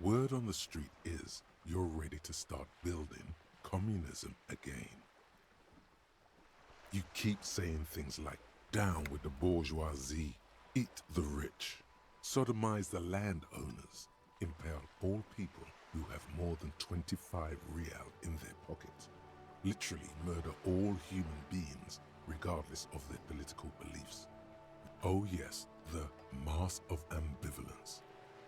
word on the street is you're ready to start building communism again. You keep saying things like, down with the bourgeoisie, eat the rich, sodomize the landowners, impale all people who have more than 25 real in their pockets, literally murder all human beings regardless of their political beliefs. Oh yes, the mask of ambivalence.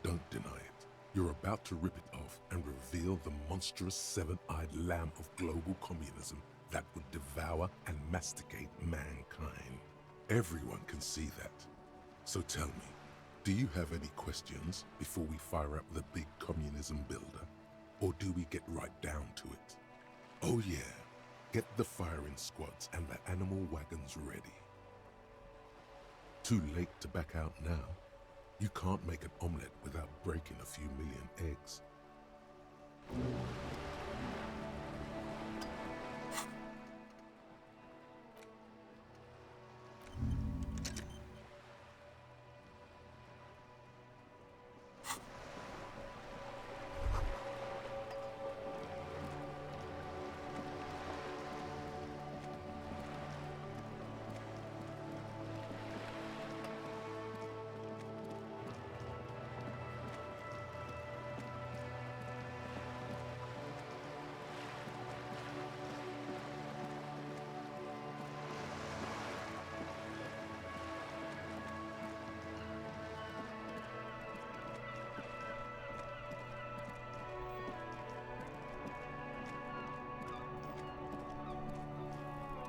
Don't deny it. You're about to rip it off and reveal the monstrous seven-eyed lamb of global communism that would devour and masticate mankind. Everyone can see that. So tell me, do you have any questions before we fire up the big communism builder? Or do we get right down to it? Oh yeah, get the firing squads and the animal wagons ready. Too late to back out now. You can't make an omelette without breaking a few million eggs.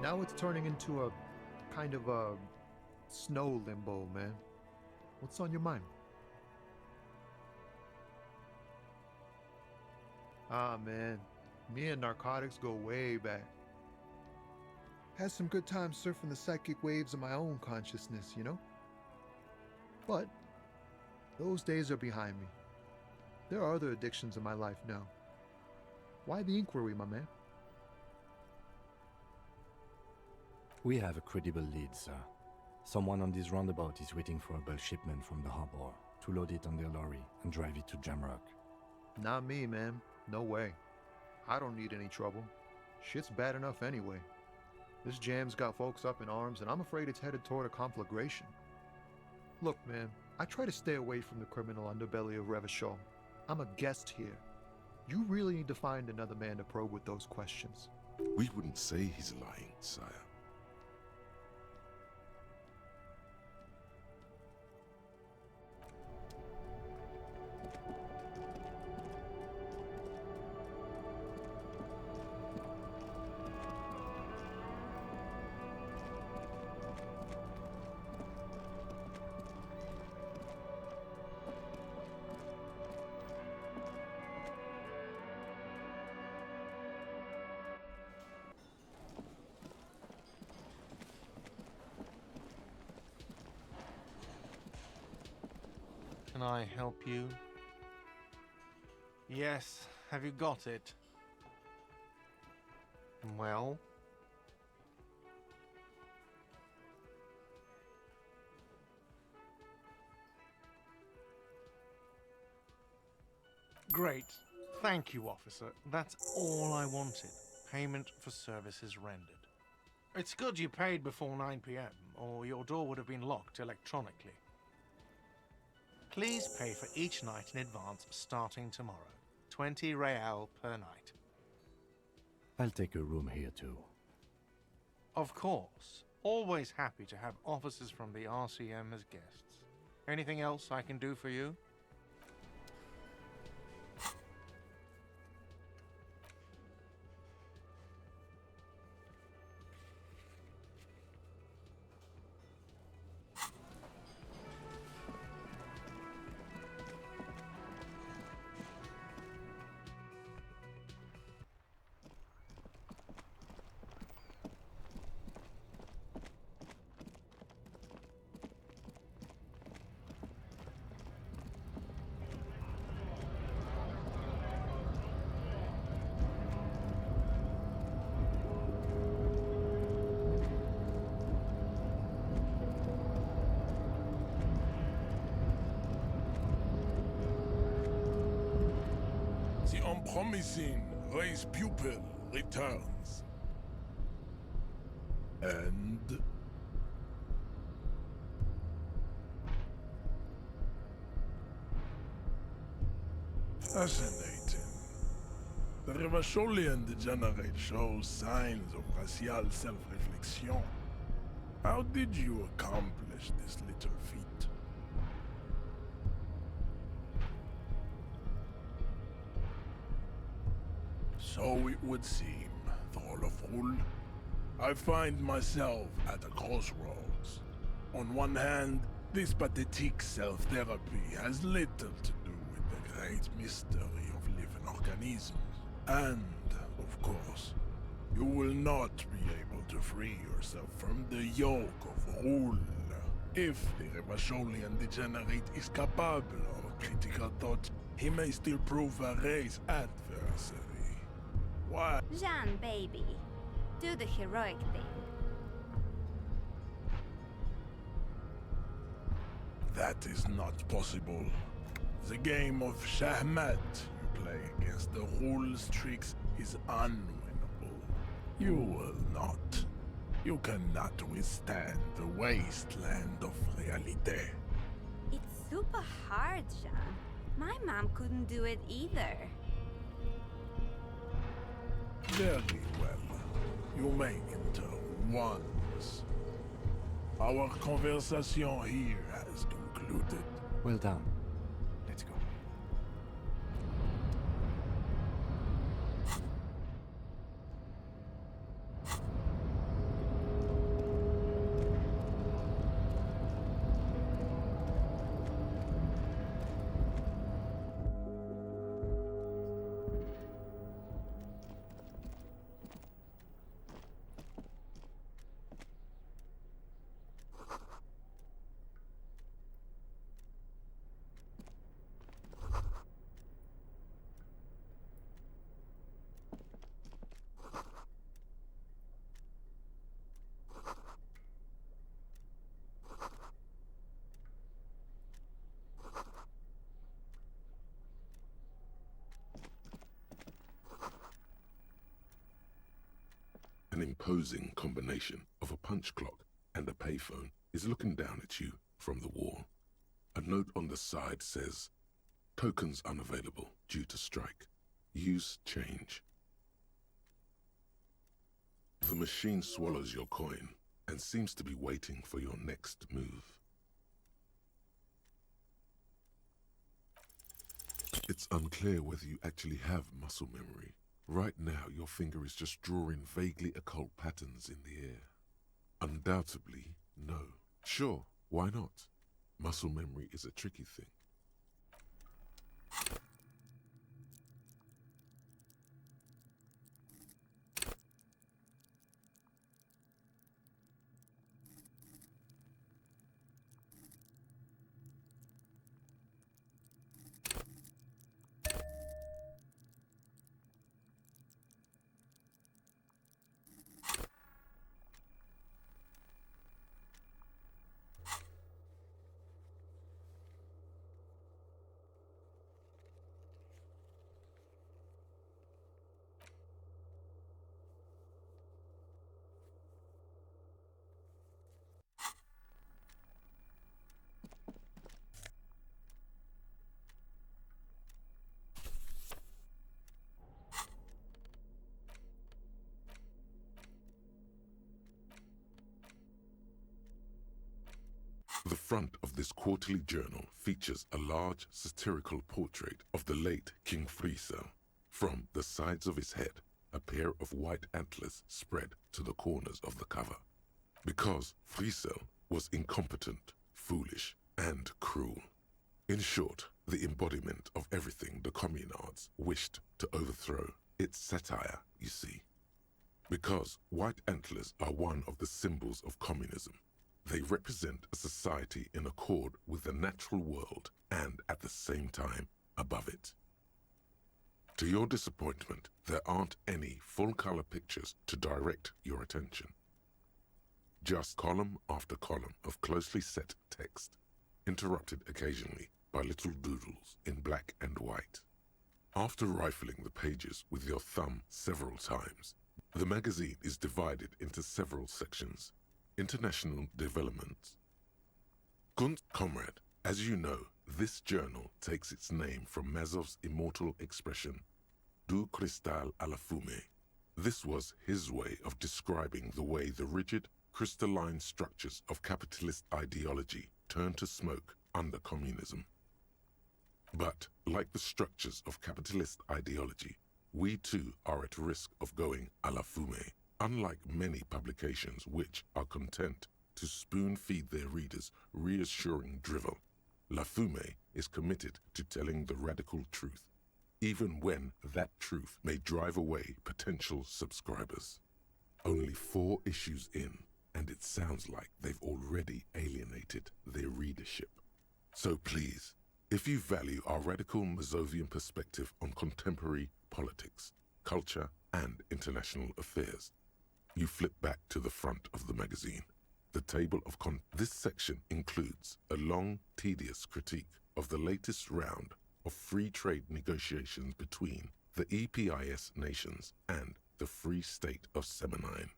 Now it's turning into a kind of a snow limbo, man. What's on your mind? Ah, man. Me and narcotics go way back. Had some good times surfing the psychic waves of my own consciousness, you know? But those days are behind me. There are other addictions in my life now. Why the inquiry, my man? We have a credible lead, sir. Someone on this roundabout is waiting for a bulk shipment from the harbor to load it on their lorry and drive it to Jamrock. Not me, man. No way. I don't need any trouble. Shit's bad enough anyway. This jam's got folks up in arms, and I'm afraid it's headed toward a conflagration. Look, man, I try to stay away from the criminal underbelly of Revachol. I'm a guest here. You really need to find another man to probe with those questions. We wouldn't say he's lying, sire. Can I help you? Yes, have you got it? Well? Great. Thank you, officer. That's all I wanted. Payment for services rendered. It's good you paid before 9 p.m., or your door would have been locked electronically. Please pay for each night in advance starting tomorrow. 20 real per night. I'll take a room here too. Of course. Always happy to have officers from the RCM as guests. Anything else I can do for you? promising race pupil returns. And fascinating. The Revacholian degenerate shows signs of racial self-reflection. How did you accomplish this little feat? So it would seem, Throloful. I find myself at a crossroads. On one hand, this pathetic self-therapy has little to do with the great mystery of living organisms. And, of course, you will not be able to free yourself from the yoke of rule. If the Revacholian degenerate is capable of critical thought, he may still prove a race adversary. Why? Jean, baby. Do the heroic thing. That is not possible. The game of Shahmat you play against the rules tricks is unwinnable. You will not. You cannot withstand the wasteland of realite. It's super hard, Jean. My mom couldn't do it either. Very well. You may enter once. Our conversation here has concluded. Well done. Let's go. An imposing combination of a punch clock and a payphone is looking down at you from the wall. A note on the side says, "Tokens unavailable due to strike. Use change." The machine swallows your coin and seems to be waiting for your next move. It's unclear whether you actually have muscle memory. Right now, your finger is just drawing vaguely occult patterns in the air. Undoubtedly, no. Sure, why not? Muscle memory is a tricky thing. The front of this quarterly journal features a large satirical portrait of the late King Friesel. From the sides of his head, a pair of white antlers spread to the corners of the cover. Because Friesel was incompetent, foolish, and cruel. In short, the embodiment of everything the communards wished to overthrow. It's satire, you see. Because white antlers are one of the symbols of communism. They represent a society in accord with the natural world and, at the same time, above it. To your disappointment, there aren't any full-color pictures to direct your attention. Just column after column of closely set text, interrupted occasionally by little doodles in black and white. After rifling the pages with your thumb several times, the magazine is divided into several sections. International developments. Comrade, as you know, this journal takes its name from Mazov's immortal expression, du cristal à la fumée. This was his way of describing the way the rigid, crystalline structures of capitalist ideology turned to smoke under communism. But, like the structures of capitalist ideology, we too are at risk of going à la fumée, unlike many publications which are content to spoon-feed their readers reassuring drivel. La Fumée is committed to telling the radical truth, even when that truth may drive away potential subscribers. Only 4 issues in, and it sounds like they've already alienated their readership. So please, if you value our radical Mazovian perspective on contemporary politics, culture, and international affairs, you flip back to the front of the magazine. The table of this section includes a long, tedious critique of the latest round of free trade negotiations between the EPIS nations and the Free State of Semenine.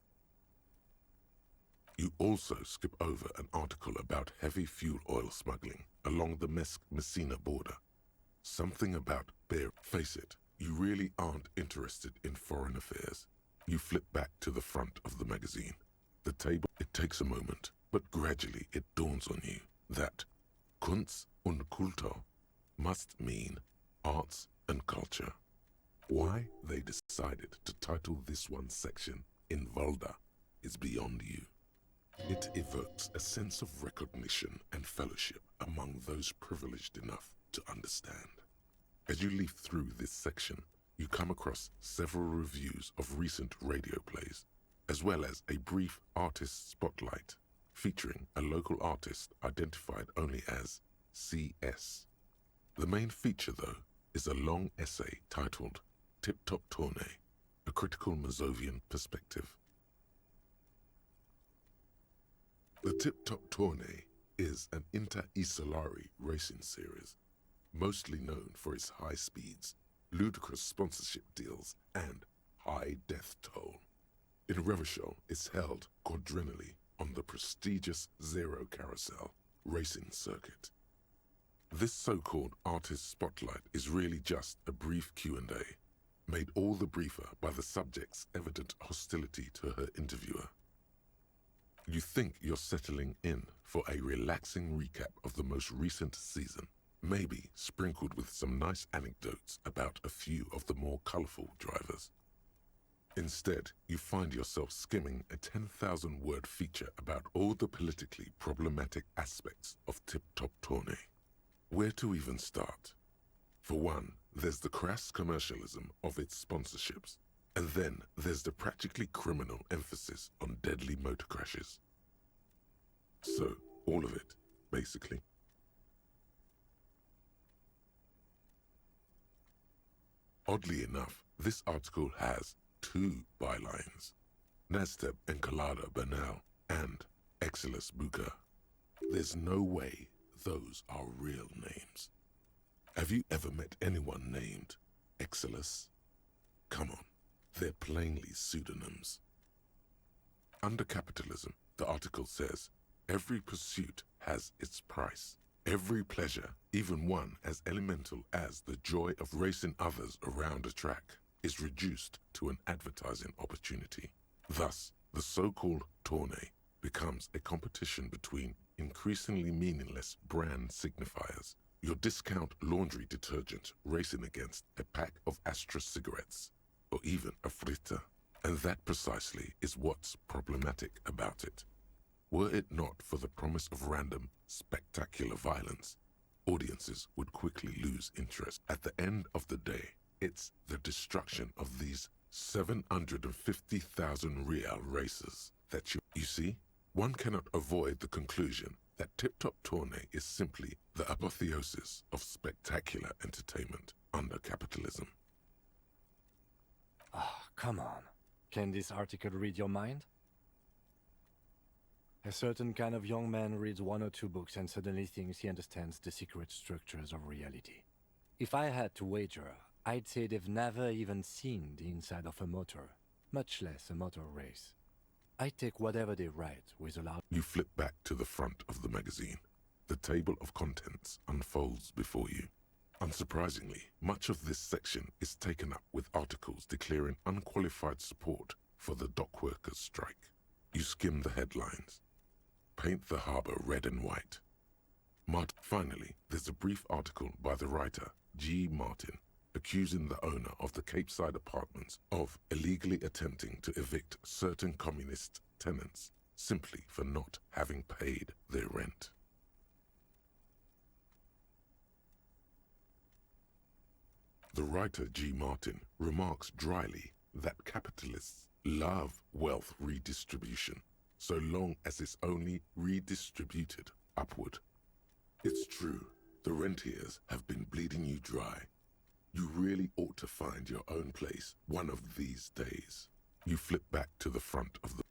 You also skip over an article about heavy fuel oil smuggling along the Messina border. Something about face it, you really aren't interested in foreign affairs. You flip back to the front of the magazine. The table, it takes a moment, but gradually it dawns on you that Kunst und Kultur must mean arts and culture. Why they decided to title this one section in Volda is beyond you. It evokes a sense of recognition and fellowship among those privileged enough to understand. As you leaf through this section, you come across several reviews of recent radio plays, as well as a brief artist spotlight featuring a local artist identified only as CS. The main feature, though, is a long essay titled Tip Top Tournée, a critical Mazovian perspective. The Tip Top Tournée is an inter-Isolari racing series, mostly known for its high speeds, ludicrous sponsorship deals, and high death toll. In Revachol, it's held quadrennially on the prestigious Zero Carousel racing circuit. This so-called artist spotlight is really just a brief Q&A, made all the briefer by the subject's evident hostility to her interviewer. You think you're settling in for a relaxing recap of the most recent season, maybe sprinkled with some nice anecdotes about a few of the more colorful drivers. Instead, you find yourself skimming a 10,000-word feature about all the politically problematic aspects of Tip Top Tournée. Where to even start? For one, there's the crass commercialism of its sponsorships, and then there's the practically criminal emphasis on deadly motor crashes. So, all of it, basically. Oddly enough, this article has 2 bylines, Nasteb Encolada Bernal and Exilus Buka. There's no way those are real names. Have you ever met anyone named Exilus? Come on, they're plainly pseudonyms. Under capitalism, the article says, every pursuit has its price. Every pleasure, even one as elemental as the joy of racing others around a track, is reduced to an advertising opportunity. Thus, the so-called tournée becomes a competition between increasingly meaningless brand signifiers. Your discount laundry detergent racing against a pack of Astra cigarettes, or even a fritter. And that precisely is what's problematic about it. Were it not for the promise of random, spectacular violence, audiences would quickly lose interest. At the end of the day, it's the destruction of these 750,000 real racers that you see? One cannot avoid the conclusion that Tip Top Tournée is simply the apotheosis of spectacular entertainment under capitalism. Ah, come on. Can this article read your mind? A certain kind of young man reads 1 or 2 books and suddenly thinks he understands the secret structures of reality. If I had to wager, I'd say they've never even seen the inside of a motor, much less a motor race. I take whatever they write with a lot. You flip back to the front of the magazine. The table of contents unfolds before you. Unsurprisingly, much of this section is taken up with articles declaring unqualified support for the dock workers' strike. You skim the headlines. Paint the harbour red and white. Finally, there's a brief article by the writer, G. Martin, accusing the owner of the Capeside Apartments of illegally attempting to evict certain communist tenants simply for not having paid their rent. The writer G. Martin remarks dryly that capitalists love wealth redistribution so long as it's only redistributed upward. It's true, the rentiers have been bleeding you dry. You really ought to find your own place one of these days. You flip back to the front of the...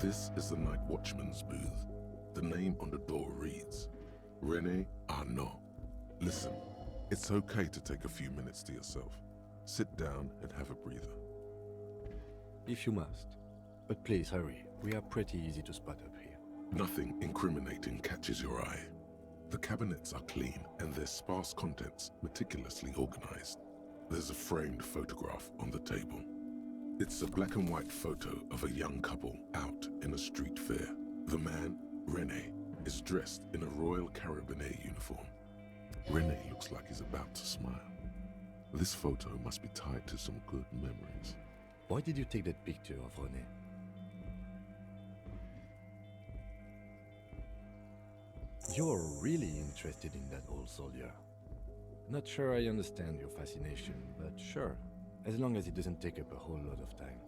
This is the night watchman's booth. The name on the door reads, René Arnaud. Listen, it's okay to take a few minutes to yourself. Sit down and have a breather. If you must. But please hurry, we are pretty easy to spot up here. Nothing incriminating catches your eye. The cabinets are clean and their sparse contents meticulously organized. There's a framed photograph on the table. It's a black and white photo of a young couple out in a street fair. The man, René, is dressed in a Royal Carabinieri uniform. René looks like he's about to smile. This photo must be tied to some good memories. Why did you take that picture of René? You're really interested in that old soldier. Not sure I understand your fascination, but sure, as long as it doesn't take up a whole lot of time.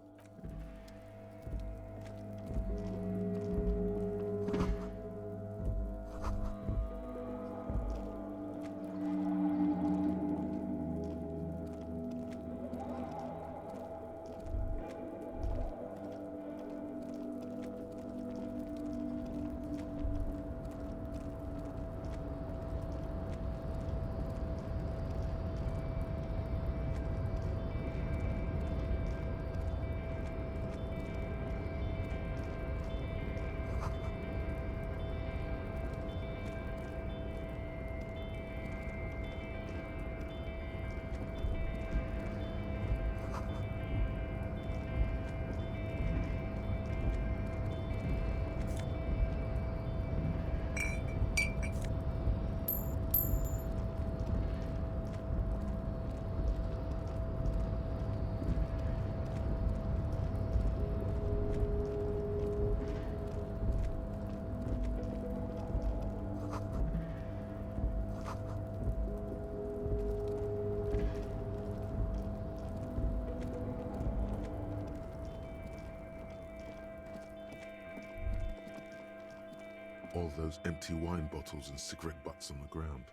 All those empty wine bottles and cigarette butts on the ground.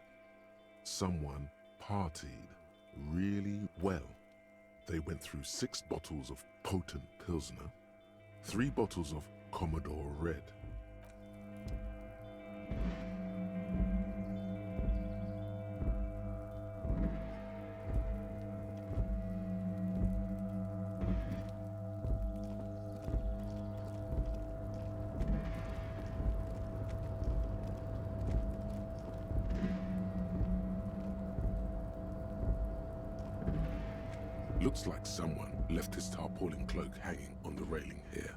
Someone partied really well. They went through 6 bottles of potent Pilsner, 3 bottles of Commodore Red. Looks like someone left his tarpaulin cloak hanging on the railing here.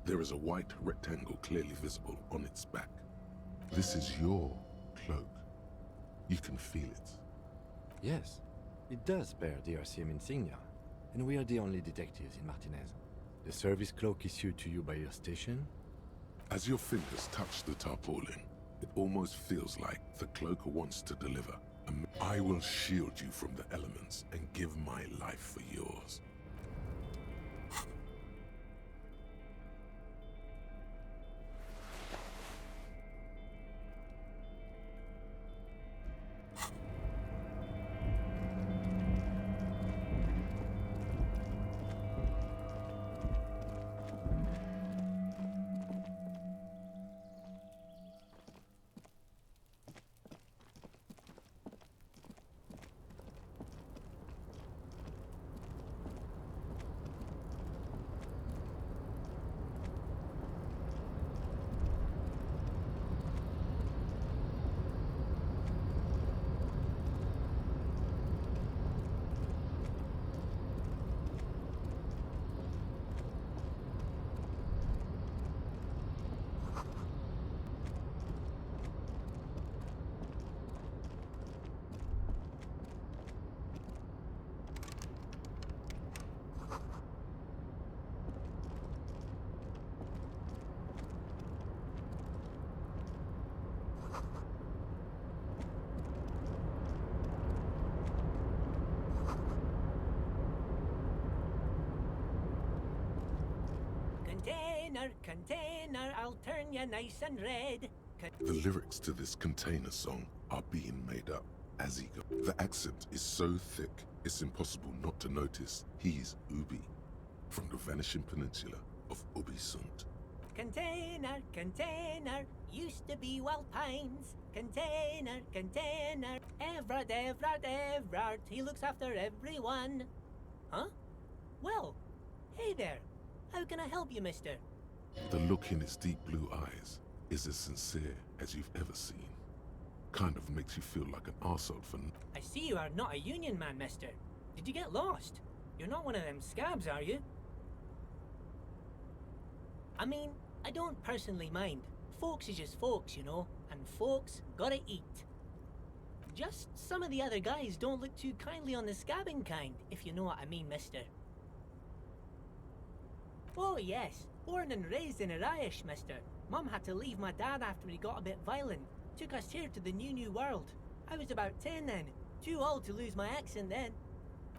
There is a white rectangle clearly visible on its back. This is your cloak. You can feel it. Yes, it does bear the RCM insignia, and we are the only detectives in Martinez. The service cloak issued to you by your station? As your fingers touch the tarpaulin, it almost feels like the cloak wants to deliver. I will shield you from the elements and give my life for yours. Container, I'll turn you nice and red. The lyrics to this container song are being made up as he goes. The accent is so thick, it's impossible not to notice he's Ubi, from the vanishing peninsula of Ubisunt. Container, used to be Wild Pines. Container, Everard, he looks after everyone. Huh? Well, hey there. How can I help you, mister? The look in its deep blue eyes is as sincere as you've ever seen. Kind of makes you feel like an arsehole for... I see you are not a union man, mister. Did you get lost? You're not one of them scabs, are you? I mean, I don't personally mind. Folks is just folks, you know, and folks gotta eat. Just some of the other guys don't look too kindly on the scabbing kind, if you know what I mean, mister. Oh yes, born and raised in Irish, mister. Mum had to leave my dad after he got a bit violent. Took us here to the new world. I was about 10 then, too old to lose my accent then.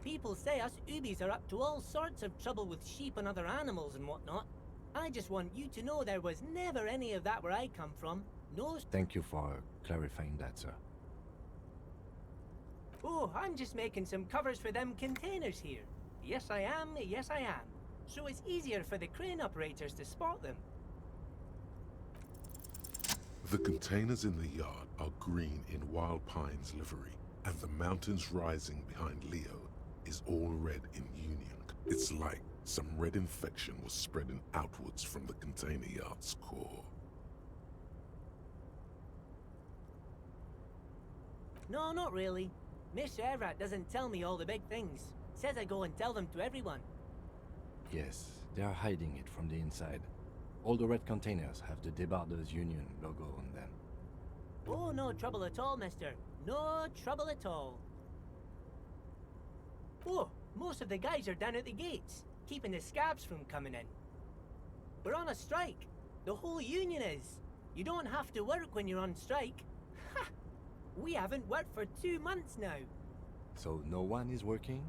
People say us Ubis are up to all sorts of trouble with sheep and other animals and whatnot. I just want you to know there was never any of that where I come from. No... Thank you for clarifying that, sir. Oh, I'm just making some covers for them containers here. Yes I am. So it's easier for the crane operators to spot them. The containers in the yard are green in Wild Pines livery, and the mountains rising behind Leo is all red in Union. It's like some red infection was spreading outwards from the container yard's core. No, not really. Mr. Everett doesn't tell me all the big things. Says I go and tell them to everyone. Yes, they are hiding it from the inside. All the red containers have the Debarders Union logo on them. Oh, no trouble at all, mister. No trouble at all. Oh, most of the guys are down at the gates, keeping the scabs from coming in. We're on a strike. The whole union is. You don't have to work when you're on strike. Ha! We haven't worked for 2 months now. So no one is working?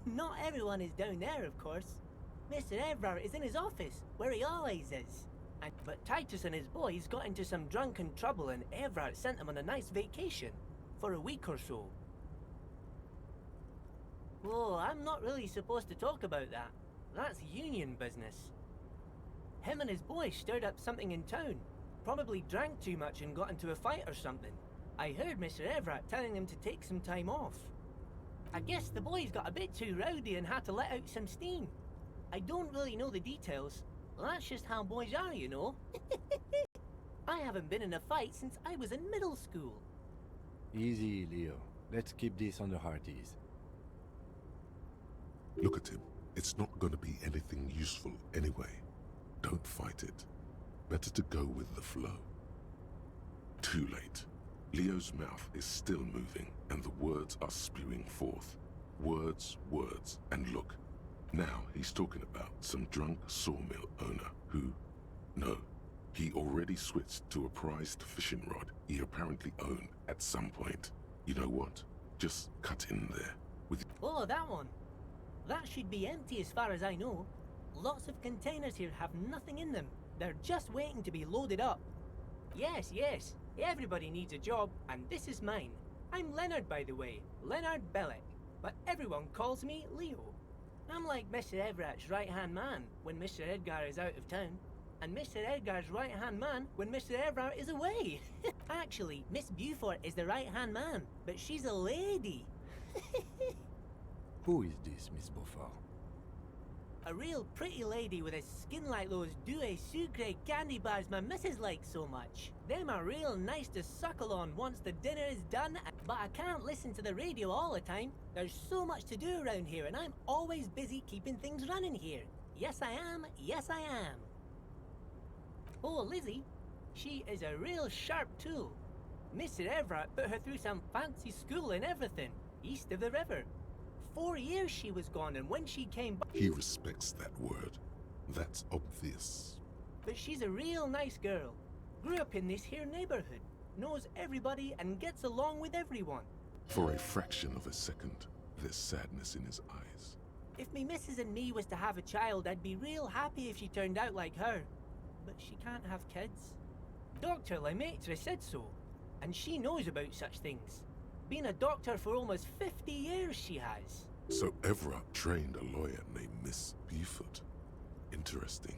Not everyone is down there, of course. Mr. Everard is in his office, where he always is. But Titus and his boys got into some drunken trouble and Everard sent them on a nice vacation. For a week or so. Oh, I'm not really supposed to talk about that. That's union business. Him and his boys stirred up something in town. Probably drank too much and got into a fight or something. I heard Mr. Everett telling them to take some time off. I guess the boys got a bit too rowdy and had to let out some steam. I don't really know the details. That's just how boys are, you know. I haven't been in a fight since I was in middle school. Easy, Leo. Let's keep this on the hearties. Look at him. It's not going to be anything useful anyway. Don't fight it. Better to go with the flow. Too late. Leo's mouth is still moving, and the words are spewing forth. Words, words, and look. Now he's talking about some drunk sawmill owner who... No, he already switched to a prized fishing rod he apparently owned at some point. You know what? Just cut in there with... Oh, that one. That should be empty as far as I know. Lots of containers here have nothing in them. They're just waiting to be loaded up. Yes, yes. Everybody needs a job, and this is mine. I'm Leonard, by the way. Leonard Bellick. But everyone calls me Leo. I'm like Mr. Everett's right-hand man when Mr. Edgar is out of town, and Mr. Edgar's right-hand man when Mr. Everett is away. Actually, Miss Beaufort is the right-hand man, but she's a lady. Who is this, Miss Beaufort? A real pretty lady with a skin like those douce sucre candy bars my missus likes so much. Them are real nice to suckle on once the dinner is done, but I can't listen to the radio all the time. There's so much to do around here, and I'm always busy keeping things running here. Yes, I am. Yes, I am. Oh, Lizzie, she is a real sharp tool. Mr. Everett put her through some fancy school and everything, east of the river. 4 years she was gone, and when she came back... He respects that word. That's obvious. But she's a real nice girl. Grew up in this here neighborhood. Knows everybody and gets along with everyone. For a fraction of a second, there's sadness in his eyes. If me missus and me was to have a child, I'd be real happy if she turned out like her. But she can't have kids. Dr. Lemaitre said so, and she knows about such things. Been a doctor for almost 50 years she has. So Everett trained a lawyer named Miss Beaufort. Interesting.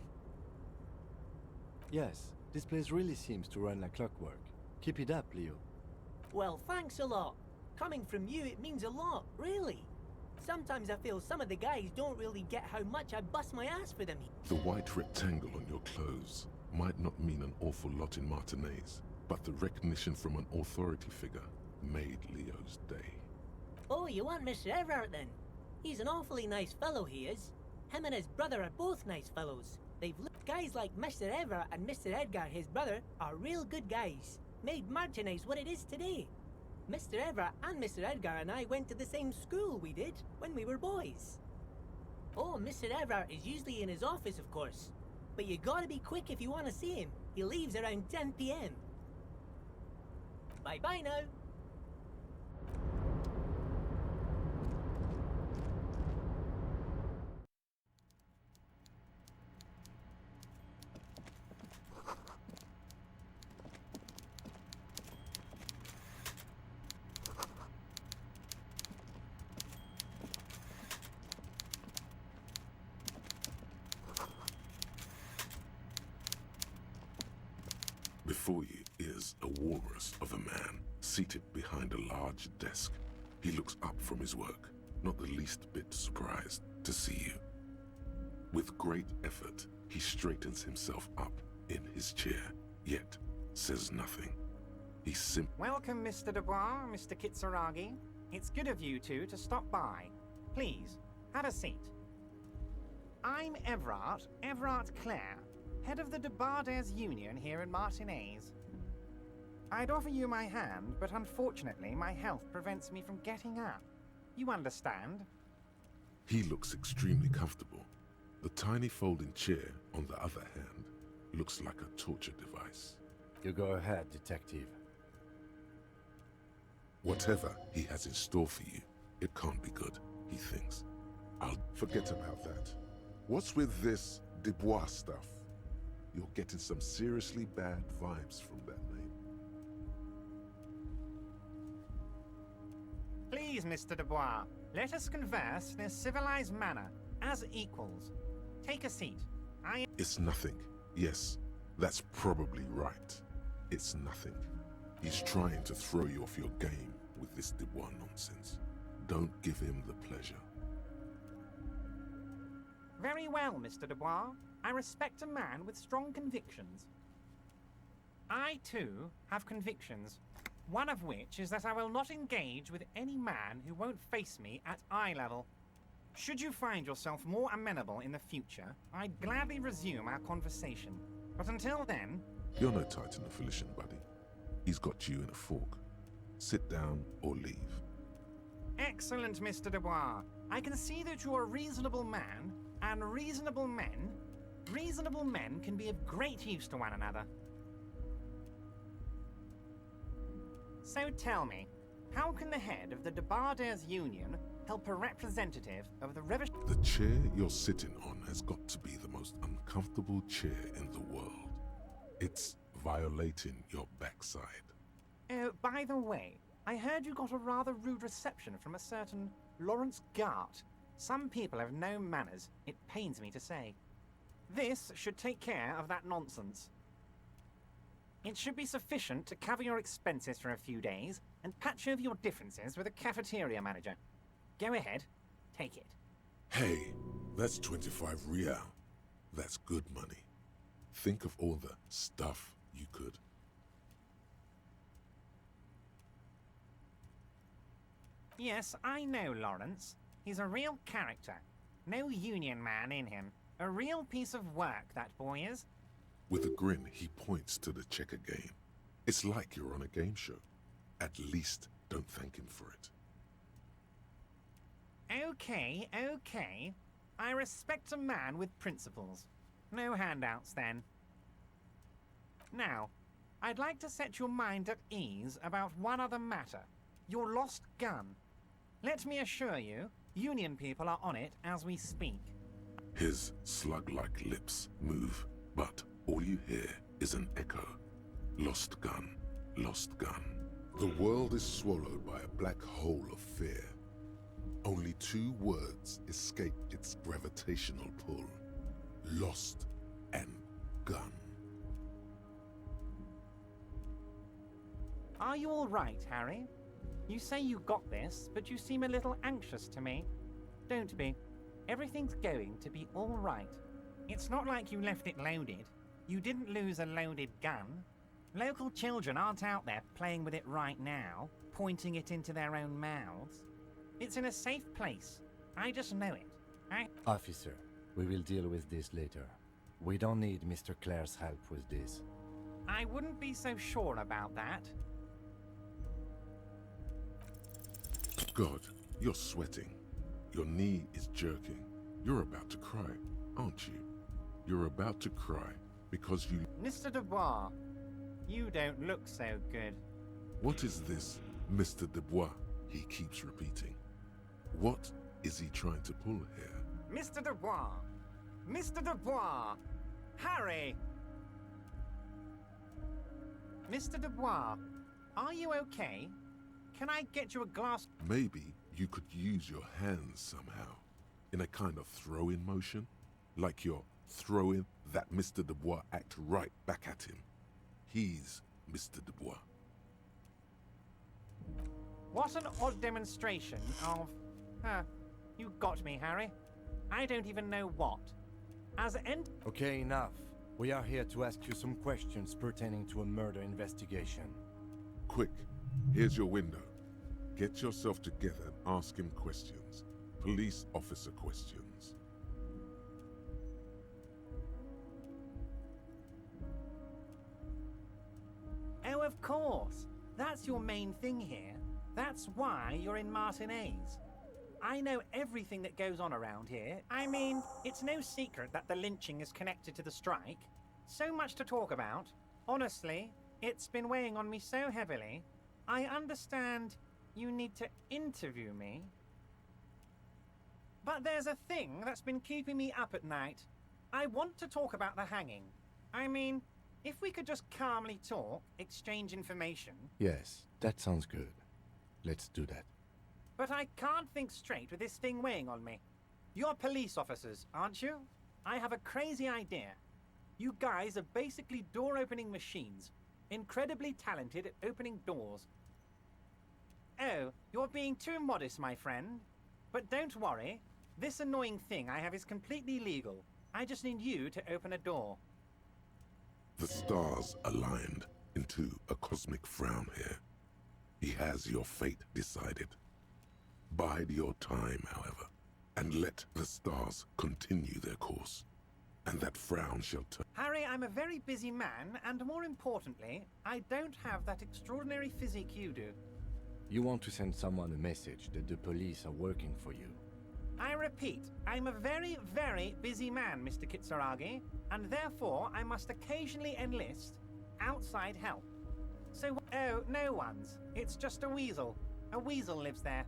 Yes, this place really seems to run like clockwork. Keep it up, Leo. Well, thanks a lot. Coming from you, it means a lot, really. Sometimes I feel some of the guys don't really get how much I bust my ass for them. The white rectangle on your clothes might not mean an awful lot in Martinaise, but the recognition from an authority figure made Leo's day. Oh, you want Mr. Everett then? He's an awfully nice fellow, he is. Him and his brother are both nice fellows. Guys like Mr. Everett and Mr. Edgar, his brother, are real good guys. Made Martinaise what it is today. Mr. Everett and Mr. Edgar and I went to the same school, we did, when we were boys. Oh, Mr. Everett is usually in his office, of course. But you gotta be quick if you want to see him. He leaves around 10 p.m. Bye-bye now. Before you is a walrus of a man seated behind a large desk. He looks up from his work, not the least bit surprised to see you. With great effort, he straightens himself up in his chair, yet says nothing. He simply... Welcome, Mr. Dubois, Mr. Kitsuragi. It's good of you two to stop by. Please, have a seat. I'm Everett Clare, head of the Debarders Union here in Martinaise. I'd offer you my hand, but unfortunately my health prevents me from getting up. You understand? He looks extremely comfortable. The tiny folding chair, on the other hand, looks like a torture device. You go ahead, detective. Whatever he has in store for you, it can't be good, he thinks. I'll forget about that. What's with this Dubois stuff? You're getting some seriously bad vibes from that name. Please, Mr. Dubois, let us converse in a civilized manner, as equals. Take a seat. It's nothing. Yes, that's probably right. It's nothing. He's trying to throw you off your game with this Dubois nonsense. Don't give him the pleasure. Very well, Mr. Dubois. I respect a man with strong convictions. I, too, have convictions. One of which is that I will not engage with any man who won't face me at eye level. Should you find yourself more amenable in the future, I'd gladly resume our conversation. But until then... You're no Titan of Felician, buddy. He's got you in a fork. Sit down or leave. Excellent, Mr. Dubois. I can see that you're a reasonable man, and reasonable men can be of great use to one another. So tell me, how can the head of the Debarders Union help a representative of the The chair you're sitting on has got to be the most uncomfortable chair in the world. It's violating your backside. Oh, by the way, I heard you got a rather rude reception from a certain Lawrence Gart. Some people have no manners, it pains me to say. This should take care of that nonsense. It should be sufficient to cover your expenses for a few days and patch over your differences with a cafeteria manager. Go ahead, take it. Hey, that's 25 real. That's good money. Think of all the stuff you could. Yes, I know Lawrence. He's a real character. No union man in him. A real piece of work, that boy is. With a grin, he points to the checker game. It's like you're on a game show. At least don't thank him for it. Okay. I respect a man with principles. No handouts, then. Now, I'd like to set your mind at ease about one other matter. Your lost gun. Let me assure you, Union people are on it as we speak. His slug-like lips move, but all you hear is an echo. Lost gun, lost gun. The world is swallowed by a black hole of fear. Only 2 words escape its gravitational pull. Lost and gun. Are you all right, Harry? You say you got this, but you seem a little anxious to me. Don't be. Everything's going to be all right. It's not like you left it loaded. You didn't lose a loaded gun. Local children aren't out there playing with it right now, pointing it into their own mouths. It's in a safe place. I just know it. Officer, we will deal with this later. We don't need Mr. Clare's help with this. I wouldn't be so sure about that. God, you're sweating. Your knee is jerking. You're about to cry, aren't you? You're about to cry because you... Mr. Dubois, you don't look so good. What is this, Mr. Dubois? He keeps repeating. What is he trying to pull here? Mr. Dubois! Mr. Dubois! Harry! Mr. Dubois, are you okay? Can I get you a glass? Maybe you could use your hands somehow, in a kind of throw-in motion, like you're throwing that Mr. Dubois act right back at him. He's Mr. Dubois. What an odd demonstration of... you got me, Harry. I don't even know what. As end... Okay, enough. We are here to ask you some questions pertaining to a murder investigation. Quick, here's your window. Get yourself together and ask him questions. Police officer questions. Oh, of course. That's your main thing here. That's why you're in Martinez. I know everything that goes on around here. I mean, it's no secret that the lynching is connected to the strike. So much to talk about. Honestly, it's been weighing on me so heavily. I understand you need to interview me. But there's a thing that's been keeping me up at night. I want to talk about the hanging. I mean, if we could just calmly talk, exchange information. Yes, that sounds good. Let's do that. But I can't think straight with this thing weighing on me. You're police officers, aren't you? I have a crazy idea. You guys are basically door-opening machines. Incredibly talented at opening doors. Oh, you're being too modest, my friend. But don't worry. This annoying thing I have is completely legal. I just need you to open a door. The stars aligned into a cosmic frown here. He has your fate decided. Bide your time, however. and let the stars continue their course, and that frown shall turn. Harry, I'm a very busy man, and more importantly, I don't have that extraordinary physique you do. You want to send someone a message that the police are working for you. I repeat, I'm a very, very busy man, Mr. Kitsuragi, and therefore I must occasionally enlist outside help. So, oh, no one's. It's just a weasel. A weasel lives there.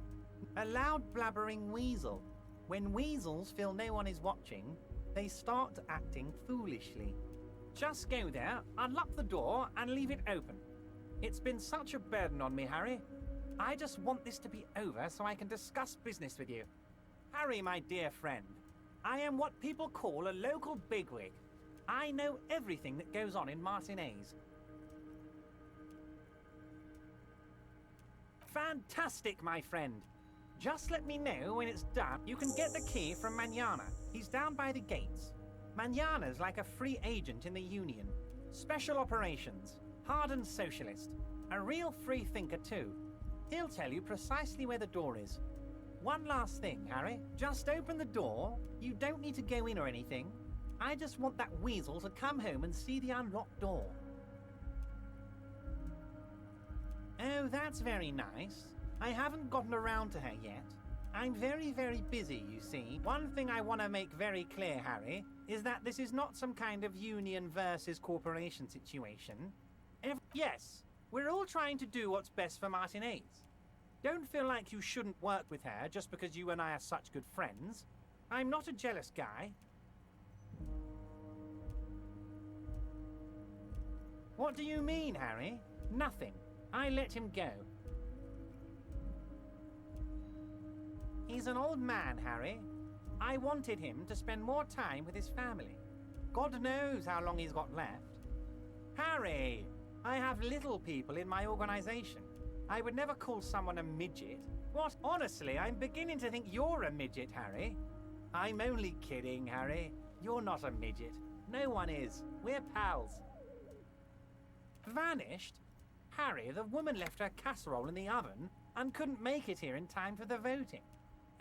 A loud blabbering weasel. When weasels feel no one is watching, they start acting foolishly. Just go there, unlock the door, and leave it open. It's been such a burden on me, Harry. I just want this to be over so I can discuss business with you. Harry, my dear friend, I am what people call a local bigwig. I know everything that goes on in Martinez. Fantastic, my friend. Just let me know when it's done. You can get the key from Manana. He's down by the gates. Manana's like a free agent in the Union. Special operations. Hardened socialist. A real free thinker, too. He'll tell you precisely where the door is. One last thing, Harry. Just open the door. You don't need to go in or anything. I just want that weasel to come home and see the unlocked door. Oh, that's very nice. I haven't gotten around to her yet. I'm very, very busy, you see. One thing I want to make very clear, Harry, is that this is not some kind of union versus corporation situation. Yes, we're all trying to do what's best for Martinez. Don't feel like you shouldn't work with her just because you and I are such good friends. I'm not a jealous guy. What do you mean, Harry? Nothing. I let him go. He's an old man, Harry. I wanted him to spend more time with his family. God knows how long he's got left. Harry, I have little people in my organization. I would never call someone a midget. What? Honestly, I'm beginning to think you're a midget, Harry. I'm only kidding, Harry. You're not a midget. No one is. We're pals. Vanished? Harry, the woman left her casserole in the oven and couldn't make it here in time for the voting.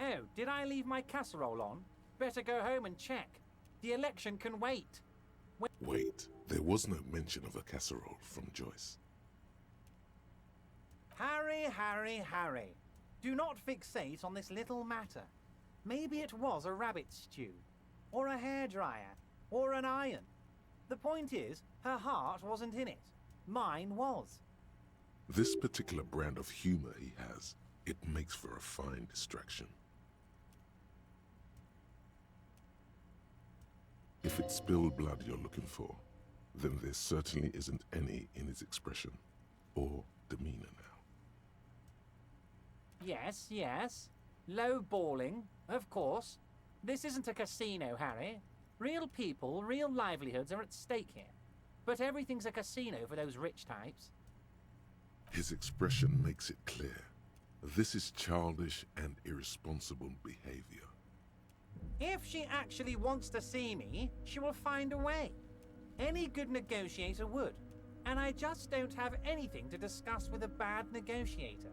Oh, did I leave my casserole on? Better go home and check. The election can wait. Wait, there was no mention of a casserole from Joyce. Harry, Harry, Harry. Do not fixate on this little matter. Maybe it was a rabbit stew, or a hairdryer, or an iron. The point is, her heart wasn't in it. Mine was. This particular brand of humor he has, it makes for a fine distraction. If it's spilled blood you're looking for, then there certainly isn't any in his expression or demeanor now. Yes, yes. Low balling, of course. This isn't a casino, Harry. Real people, real livelihoods are at stake here. But everything's a casino for those rich types. His expression makes it clear. This is childish and irresponsible behavior. If she actually wants to see me, she will find a way. Any good negotiator would. And I just don't have anything to discuss with a bad negotiator.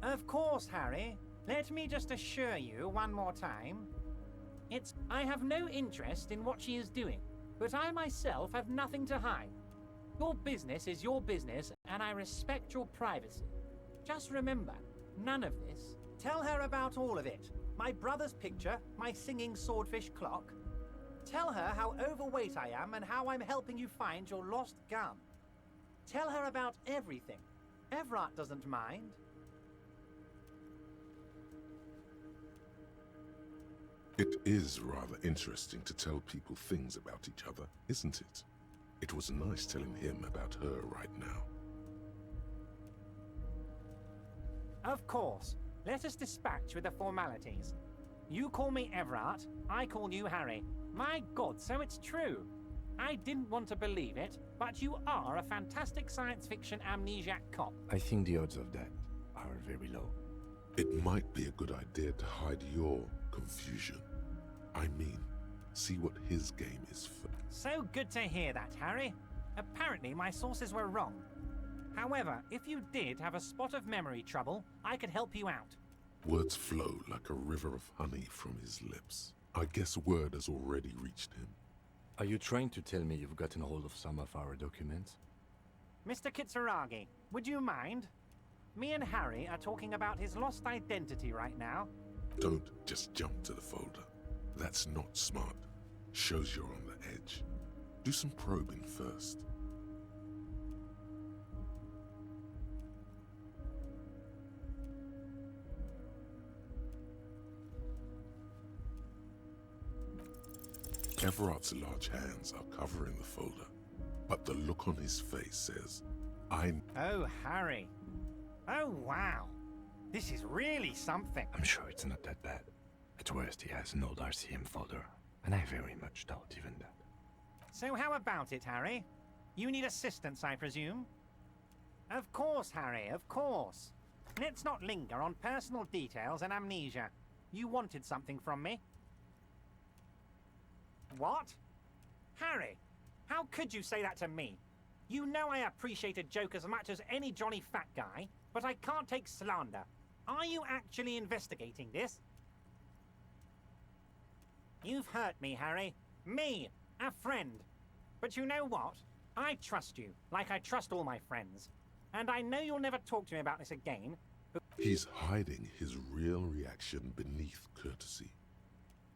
Of course, Harry. Let me just assure you one more time. I have no interest in what she is doing, but I myself have nothing to hide. Your business is your business, and I respect your privacy. Just remember, none of this. Tell her about all of it. My brother's picture, my singing swordfish clock. Tell her how overweight I am and how I'm helping you find your lost gun. Tell her about everything. Everard doesn't mind. It is rather interesting to tell people things about each other, isn't it? It was nice telling him about her right now. Of course. Let us dispatch with the formalities. You call me Everard, I call you Harry. My God, so it's true. I didn't want to believe it, but you are a fantastic science fiction amnesiac cop. I think the odds of that are very low. It might be a good idea to hide your confusion. I mean, see what his game is for. So good to hear that, Harry. Apparently my sources were wrong. However, if you did have a spot of memory trouble, I could help you out. Words flow like a river of honey from his lips. I guess word has already reached him. Are you trying to tell me you've gotten hold of some of our documents? Mr. Kitsuragi, would you mind? Me and Harry are talking about his lost identity right now. Don't just jump to the folder. That's not smart. Shows you're on the edge. Do some probing first. Everard's large hands are covering the folder, but the look on his face says, Oh, Harry. Oh, wow. This is really something. I'm sure it's not that bad. At worst, he has an old RCM folder, and I very much doubt even that. So how about it, Harry? You need assistance, I presume? Of course, Harry, of course. Let's not linger on personal details and amnesia. You wanted something from me. What? Harry, how could you say that to me? You know I appreciate a joke as much as any jolly fat guy, but I can't take slander. Are you actually investigating this? You've hurt me, Harry. Me, a friend. But you know what? I trust you, like I trust all my friends. And I know you'll never talk to me about this again. He's hiding his real reaction beneath courtesy.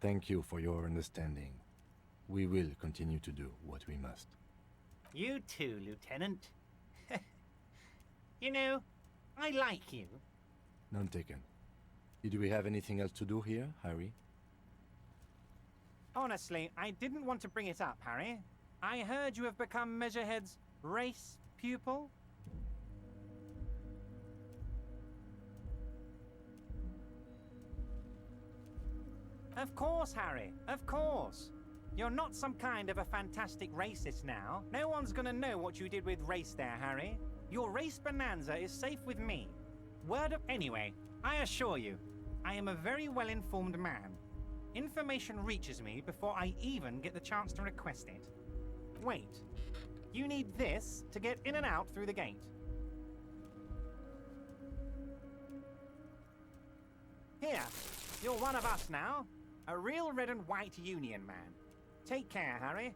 Thank you for your understanding. We will continue to do what we must. You too, Lieutenant. You know, I like you. None taken. Did we have anything else to do here, Harry? Honestly, I didn't want to bring it up, Harry. I heard you have become Measurehead's race pupil. Of course, Harry, of course. You're not some kind of a fantastic racist now. No one's gonna know what you did with race there, Harry. Your race bonanza is safe with me. Word of... Anyway, I assure you, I am a very well-informed man. Information reaches me before I even get the chance to request it. Wait, you need this to get in and out through the gate. Here, you're one of us now. A real red and white Union man. Take care, Harry.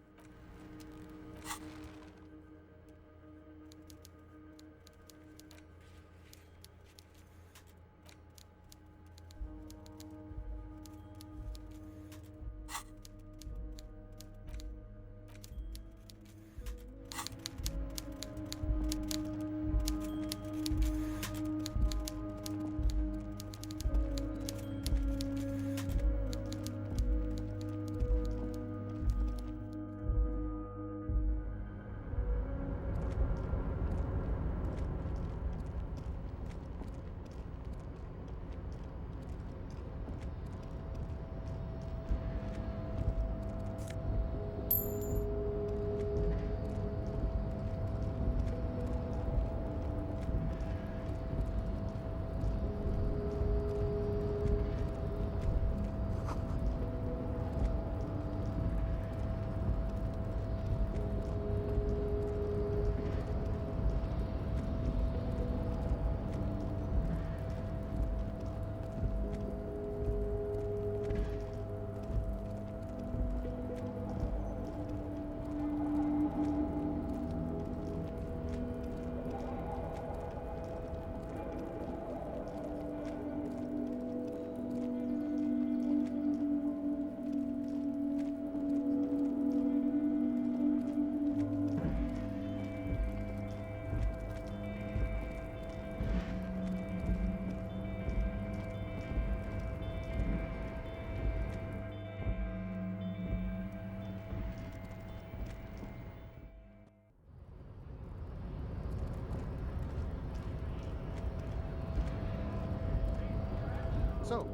So,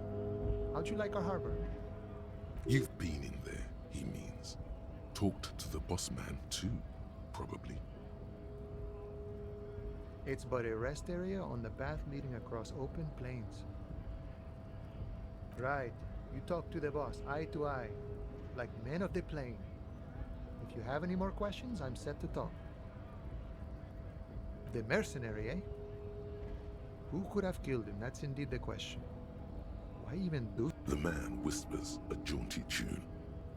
how'd you like our harbor? You've been in there, he means. Talked to the boss man too, probably. It's but a rest area on the path leading across open plains. Right. You talk to the boss, eye to eye, like men of the plain. If you have any more questions, I'm set to talk. The mercenary, eh? Who could have killed him? That's indeed the question. I even do. The man whispers a jaunty tune.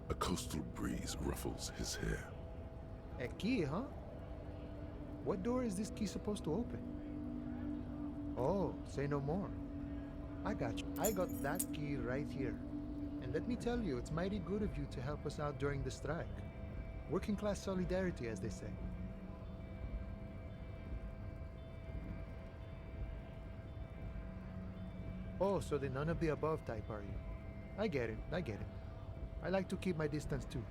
A coastal breeze ruffles his hair. A key, huh? What door is this key supposed to open? Oh, say no more. I got you. I got that key right here. And let me tell you, it's mighty good of you to help us out during the strike. Working class solidarity, as they say. Oh, so the none of the above type, are you? I get it, I get it. I like to keep my distance too.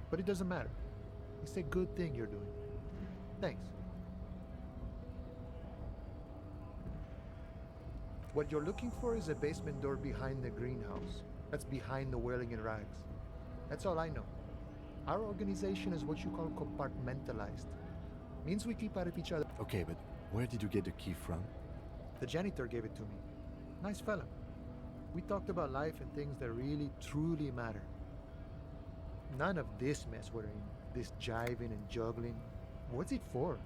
But it doesn't matter. It's a good thing you're doing. Thanks. What you're looking for is a basement door behind the greenhouse. That's behind the whirling in rags. That's all I know. Our organization is what you call compartmentalized. Means we keep out of each other. Okay, but where did you get the key from? The janitor gave it to me. Nice fella. We talked about life and things that really, truly matter. None of this mess we're in. This jiving and juggling. What's it for?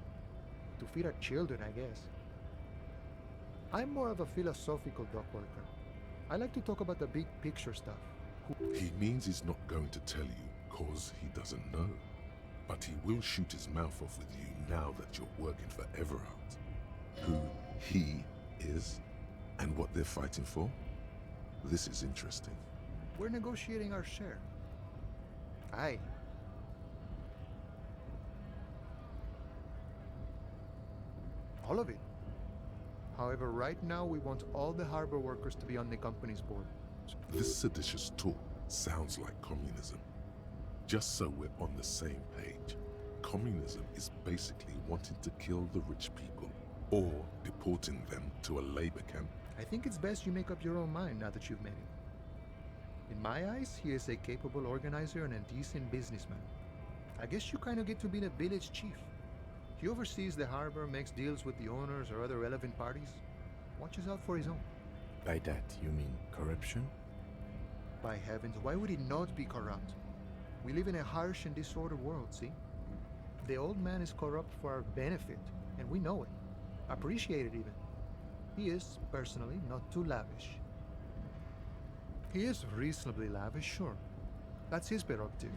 To feed our children, I guess. I'm more of a philosophical dock worker. I like to talk about the big picture stuff. He means he's not going to tell you cause he doesn't know. But he will shoot his mouth off with you now that you're working for Everard. Who he is and what they're fighting for. This is interesting. We're negotiating our share. Aye. All of it. However, right now we want all the harbor workers to be on the company's board. This seditious talk sounds like communism. Just so we're on the same page, communism is basically wanting to kill the rich people or deporting them to a labor camp. I think it's best you make up your own mind now that you've met him. In my eyes, he is a capable organizer and a decent businessman. I guess you kind of get to be the village chief. He oversees the harbor, makes deals with the owners or other relevant parties, watches out for his own. By that, you mean corruption? By heavens, why would he not be corrupt? We live in a harsh and disordered world, see? The old man is corrupt for our benefit, and we know it. Appreciate it even. He is, personally, not too lavish. He is reasonably lavish, sure. That's his prerogative.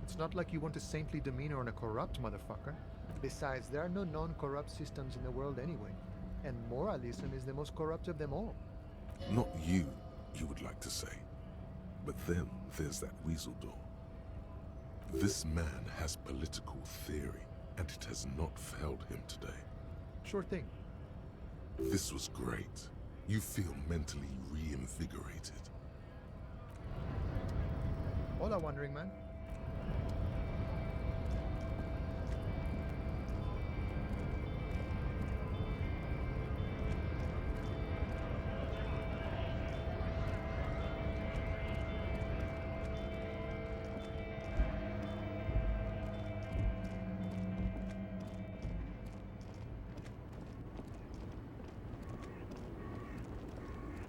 It's not like you want a saintly demeanor on a corrupt motherfucker. Besides, there are no non-corrupt systems in the world anyway. And moralism is the most corrupt of them all. Not you, you would like to say. But then there's that weasel door. This man has political theory, and it has not failed him today. Sure thing. This was great. You feel mentally reinvigorated. All I'm wondering, man.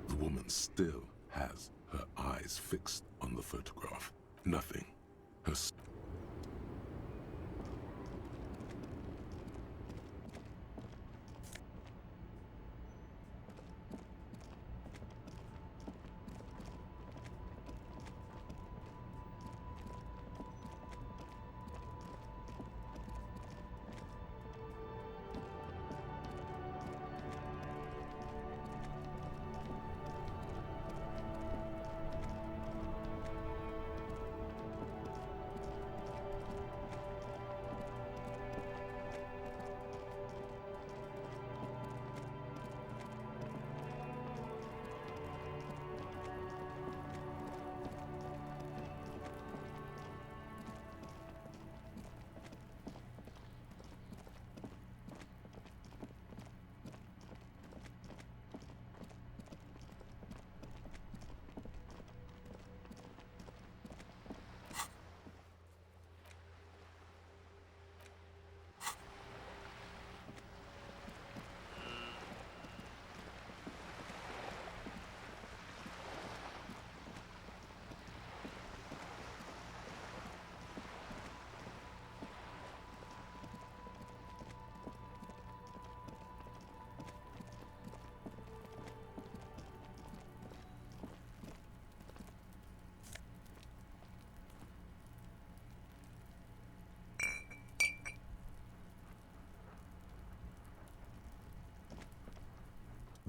The woman still has her eyes fixed on the photograph. Nothing.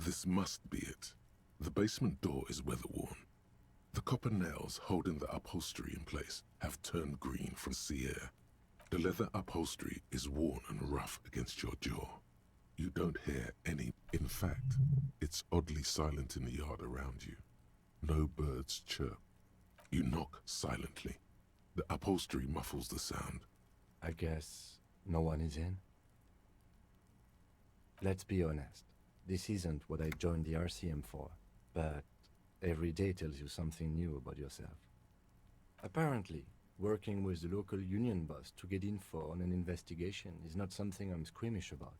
This must be it. The basement door is weather-worn. The copper nails holding the upholstery in place have turned green from sea air. The leather upholstery is worn and rough against your jaw. You don't hear any. In fact, it's oddly silent in the yard around you. No birds chirp. You knock silently. The upholstery muffles the sound. I guess no one is in? Let's be honest. This isn't what I joined the RCM for, but every day tells you something new about yourself. Apparently, working with the local union boss to get info on an investigation is not something I'm squeamish about.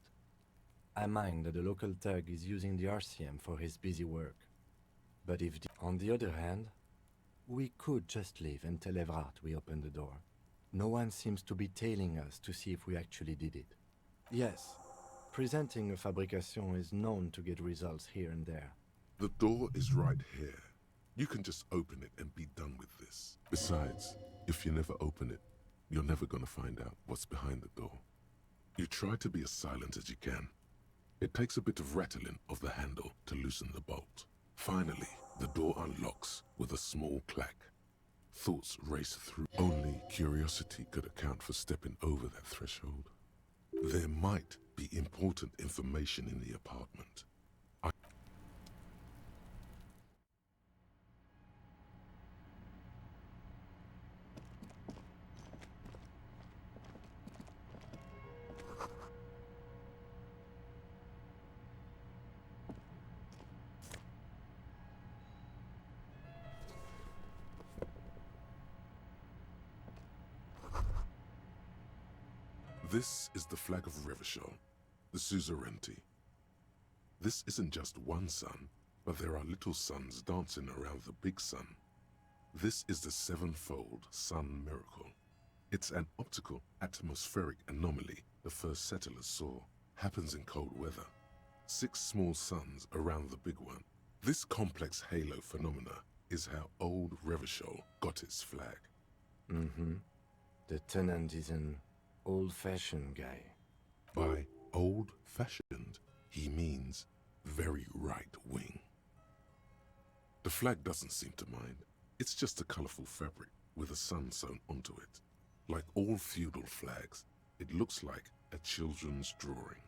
I mind that the local thug is using the RCM for his busy work. But if on the other hand, we could just leave and tell Evrard we opened the door. No one seems to be tailing us to see if we actually did it. Yes, presenting a fabrication is known to get results here and there. The door is right here. You can just open it and be done with this. Besides, if you never open it, you're never gonna find out what's behind the door. You try to be as silent as you can. It takes a bit of rattling of the handle to loosen the bolt. Finally, the door unlocks with a small clack. Thoughts race through. Only curiosity could account for stepping over that threshold. There might be important information in the apartment. This is the flag of Revachol, the suzerainty. This isn't just one sun, but there are little suns dancing around the big sun. This is the sevenfold sun miracle. It's an optical atmospheric anomaly the first settlers saw. Happens in cold weather. 6 small suns around the big one. This complex halo phenomena is how old Revachol got its flag. The tenant is an old-fashioned guy. By old-fashioned, he means very right-wing. The flag doesn't seem to mind. It's just a colorful fabric with a sun sewn onto it. Like all feudal flags, it looks like a children's drawing.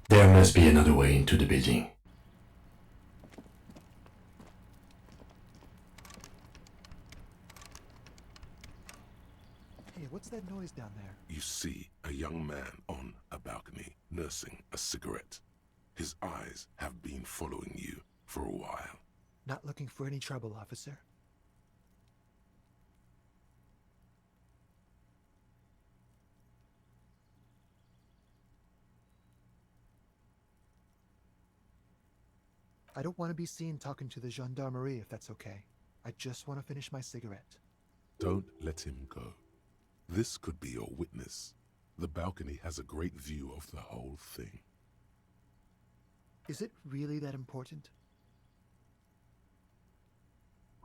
There must be another way into the building. Hey, what's that noise down there? You see a young man on a balcony nursing a cigarette. His eyes have been following you for a while. Not looking for any trouble, officer. I don't want to be seen talking to the gendarmerie if that's okay. I just want to finish my cigarette. Don't let him go. This could be your witness. The balcony has a great view of the whole thing. Is it really that important?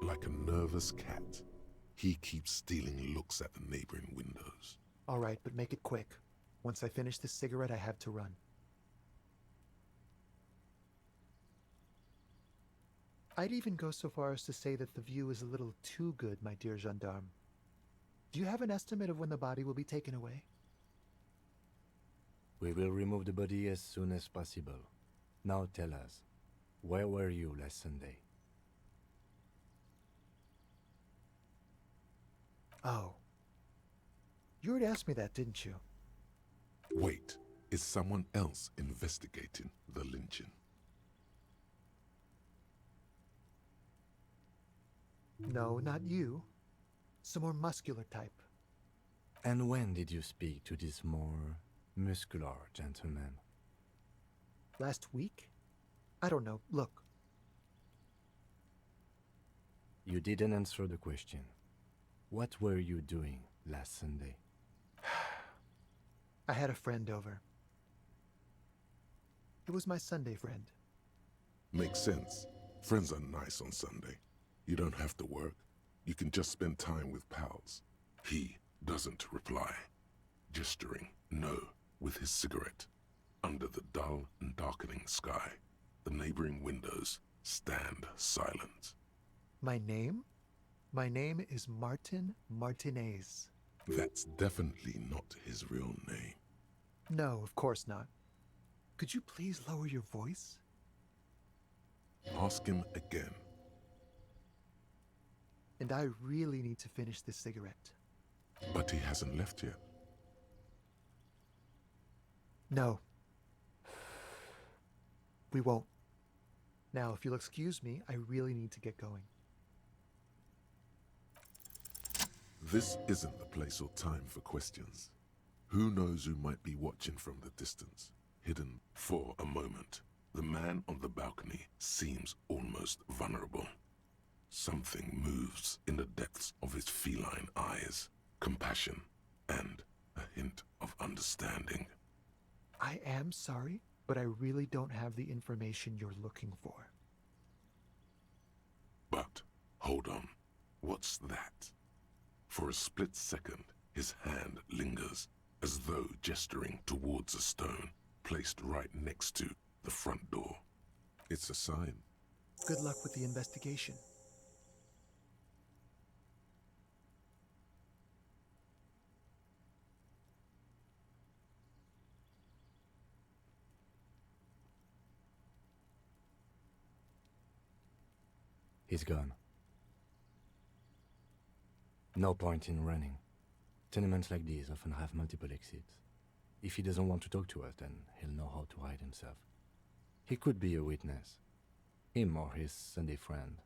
Like a nervous cat, he keeps stealing looks at the neighboring windows. All right, but make it quick. Once I finish this cigarette, I have to run. I'd even go so far as to say that the view is a little too good, my dear gendarme. Do you have an estimate of when the body will be taken away? We will remove the body as soon as possible. Now tell us, where were you last Sunday? Oh. You already asked me that, didn't you? Wait, is someone else investigating the lynching? No, not you. Some more muscular type. And when did you speak to this more muscular gentleman? Last week? I don't know. Look, You didn't answer the question. What were you doing last Sunday? I had a friend over. It was my Sunday friend. Makes sense. Friends are nice on Sunday. You don't have to work. You can just spend time with pals. He doesn't reply, gesturing no with his cigarette. Under the dull and darkening sky, the neighboring windows stand silent. My name? My name is Martin Martinez. That's definitely not his real name. No, of course not. Could you please lower your voice? Ask him again. And I really need to finish this cigarette. But he hasn't left yet. No. We won't. Now, if you'll excuse me, I really need to get going. This isn't the place or time for questions. Who knows who might be watching from the distance, hidden for a moment. The man on the balcony seems almost vulnerable. Something moves in the depths of his feline eyes, compassion and a hint of understanding. I am sorry, but I really don't have the information you're looking for. But, hold on, what's that? For a split second, his hand lingers, as though gesturing towards a stone placed right next to the front door. It's a sign. Good luck with the investigation. He's gone. No point in running. Tenements like these often have multiple exits. If he doesn't want to talk to us, then he'll know how to hide himself. He could be a witness. Him or his Sunday friend.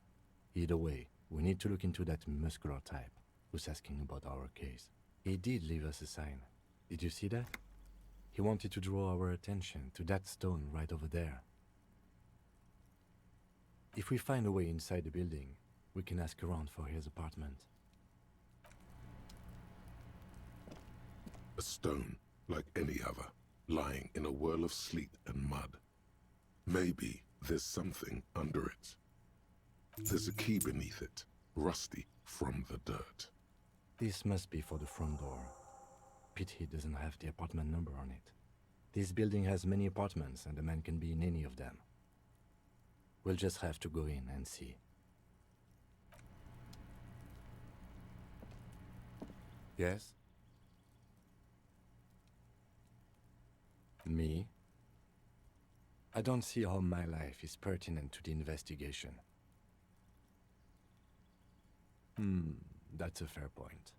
Either way, we need to look into that muscular type who's asking about our case. He did leave us a sign. Did you see that? He wanted to draw our attention to that stone right over there. If we find a way inside the building, we can ask around for his apartment. A stone, like any other, lying in a whirl of sleet and mud. Maybe there's something under it. There's a key beneath it, rusty from the dirt. This must be for the front door. Pity doesn't have the apartment number on it. This building has many apartments and the man can be in any of them. We'll just have to go in and see. Yes? Me? I don't see how my life is pertinent to the investigation. That's a fair point.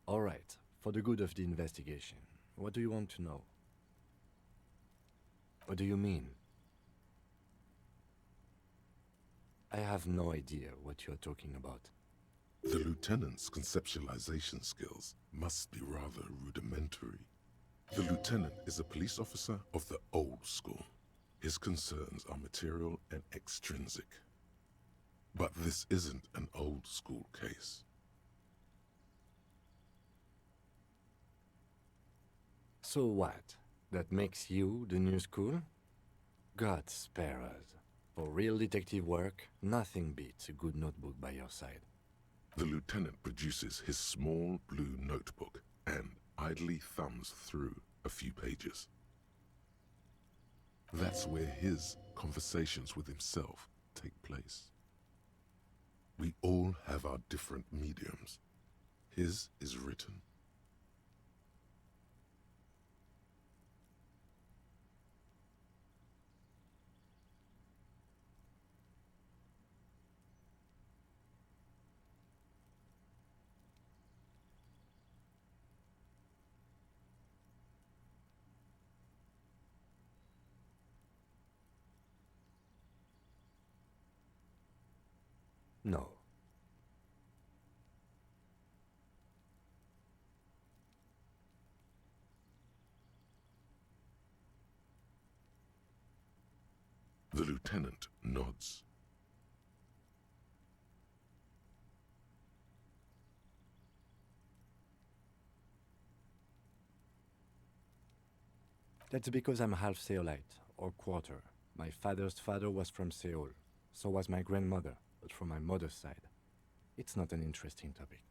All right, for the good of the investigation, what do you want to know? What do you mean? I have no idea what you're talking about. The lieutenant's conceptualization skills must be rather rudimentary. The lieutenant is a police officer of the old school. His concerns are material and extrinsic. But this isn't an old school case. So what? That makes you the new school? God spare us. For real detective work, nothing beats a good notebook by your side. The lieutenant produces his small blue notebook and idly thumbs through a few pages. That's where his conversations with himself take place. We all have our different mediums. His is written. No. lieutenant nods. That's because I'm half Seolite, or quarter. My father's father was from Seoul. So was my grandmother, but from my mother's side. It's not an interesting topic.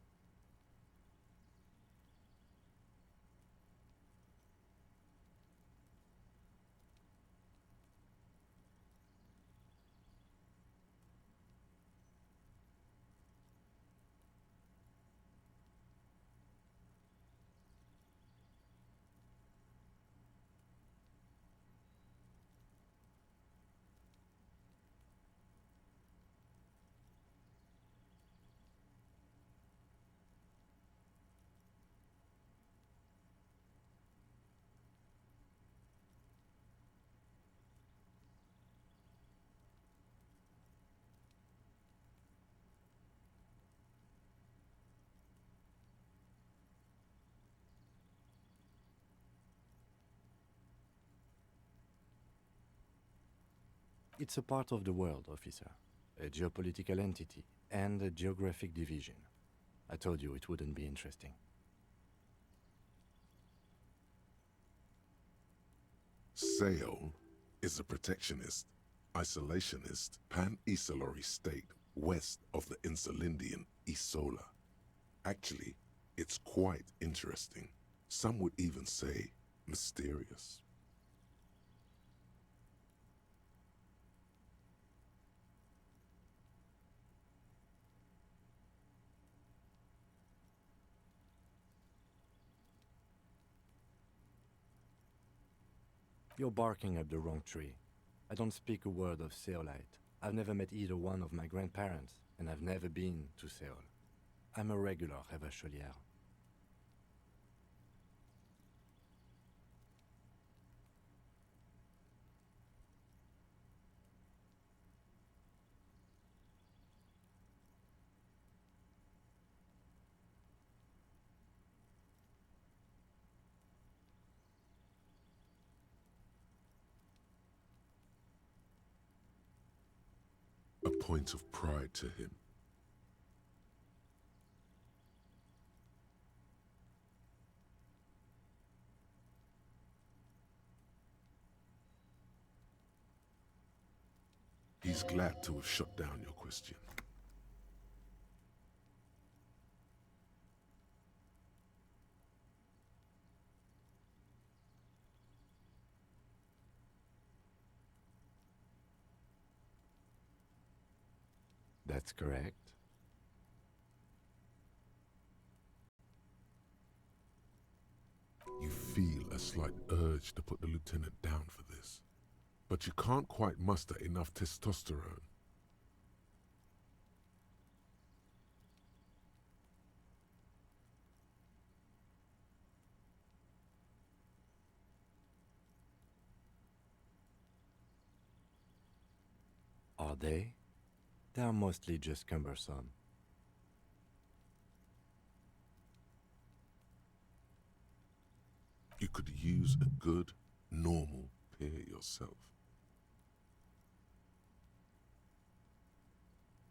It's a part of the world, officer. A geopolitical entity and a geographic division. I told you it wouldn't be interesting. Seoul is a protectionist, isolationist, pan-Isolari state west of the Insulindian Isola. Actually, it's quite interesting. Some would even say mysterious. You're barking up the wrong tree. I don't speak a word of Seolite. I've never met either one of my grandparents, and I've never been to Seoul. I'm a regular Revacholière. A point of pride to him. He's glad to have shut down your question. That's correct. You feel a slight urge to put the lieutenant down for this, but you can't quite muster enough testosterone. Are they? They are mostly just cumbersome. You could use a good, normal peer yourself.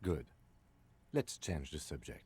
Good. Let's change the subject.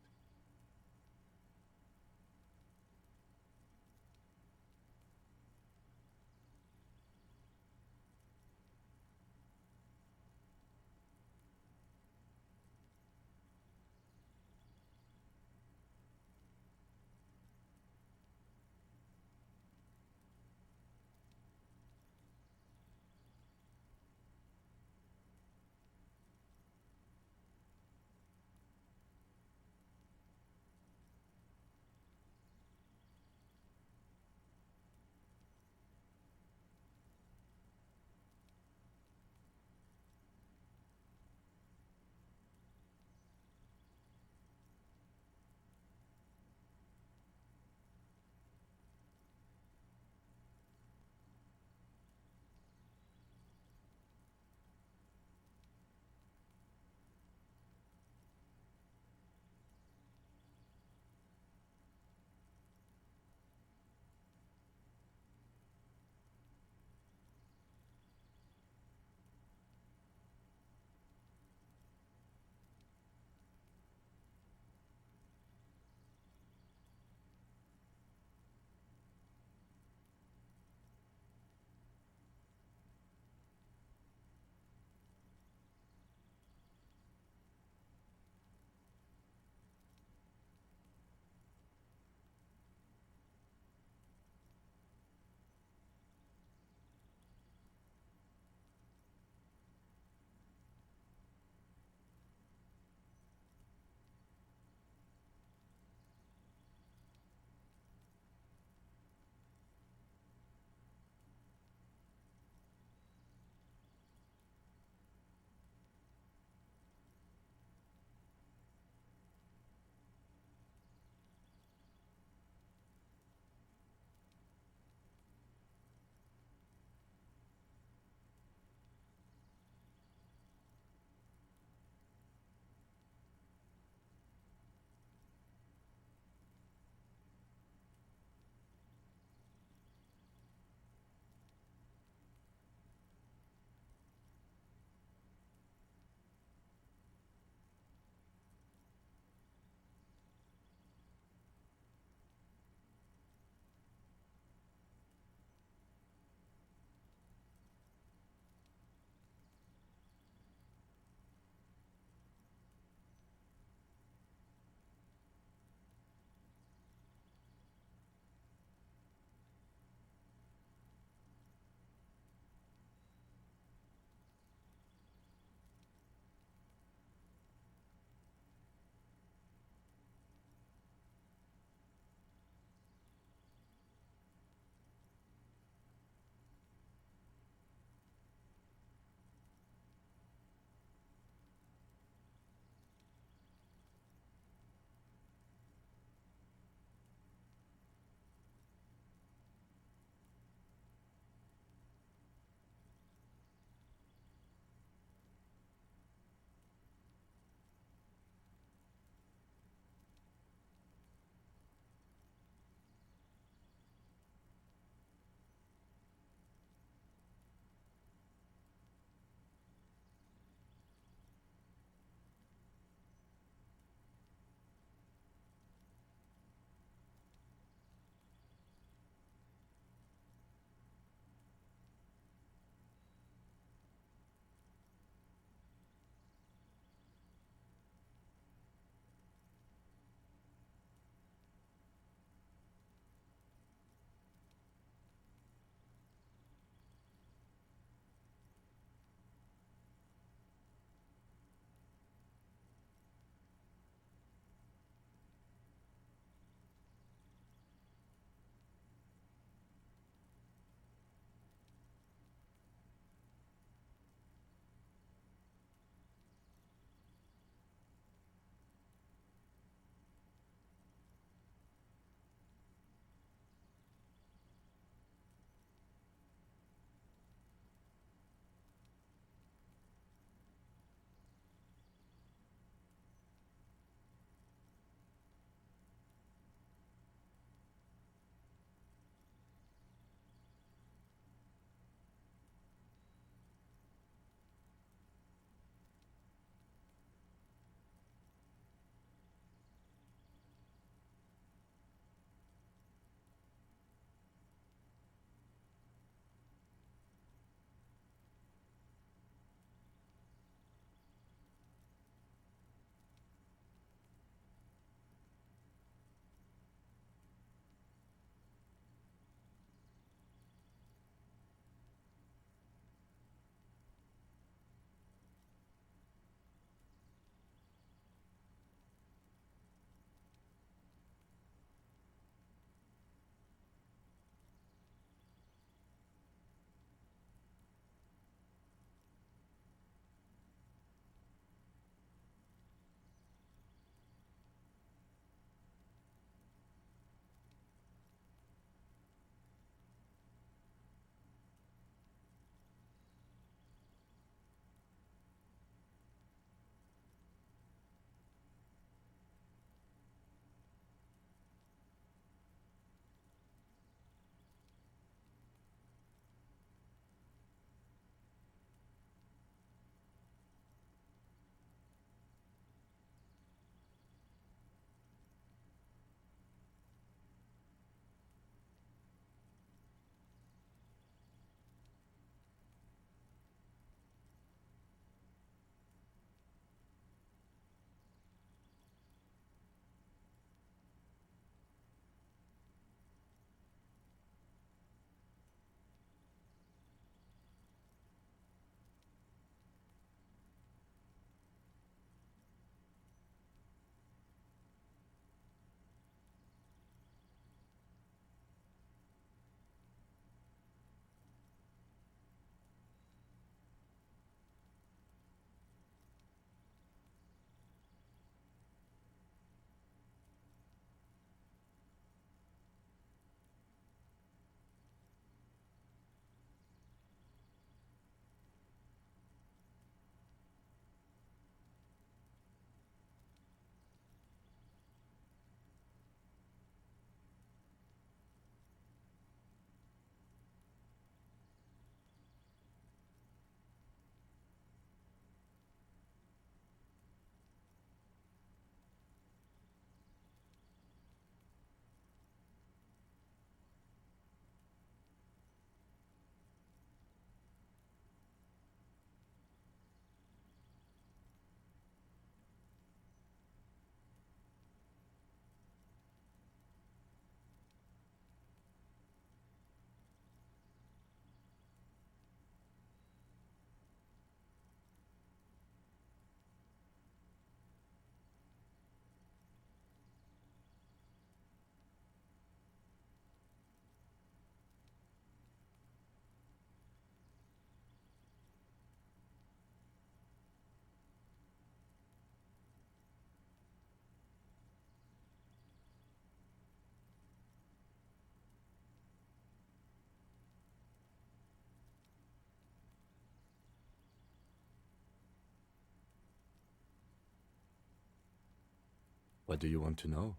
What do you want to know?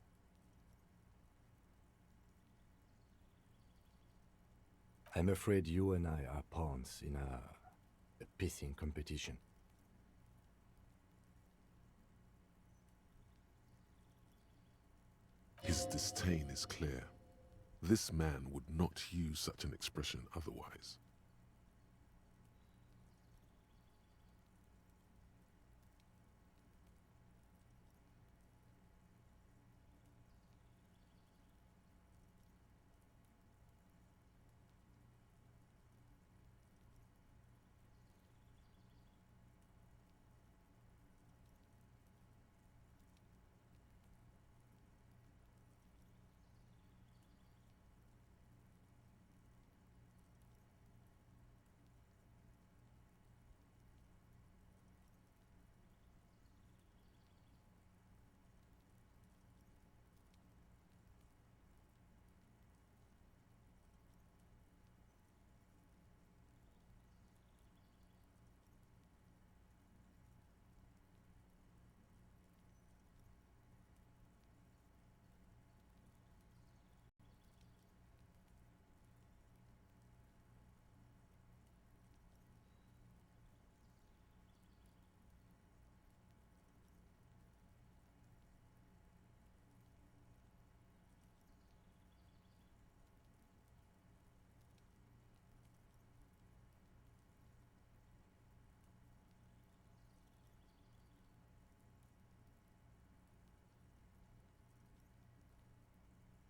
I'm afraid you and I are pawns in a pissing competition. His disdain is clear. This man would not use such an expression otherwise.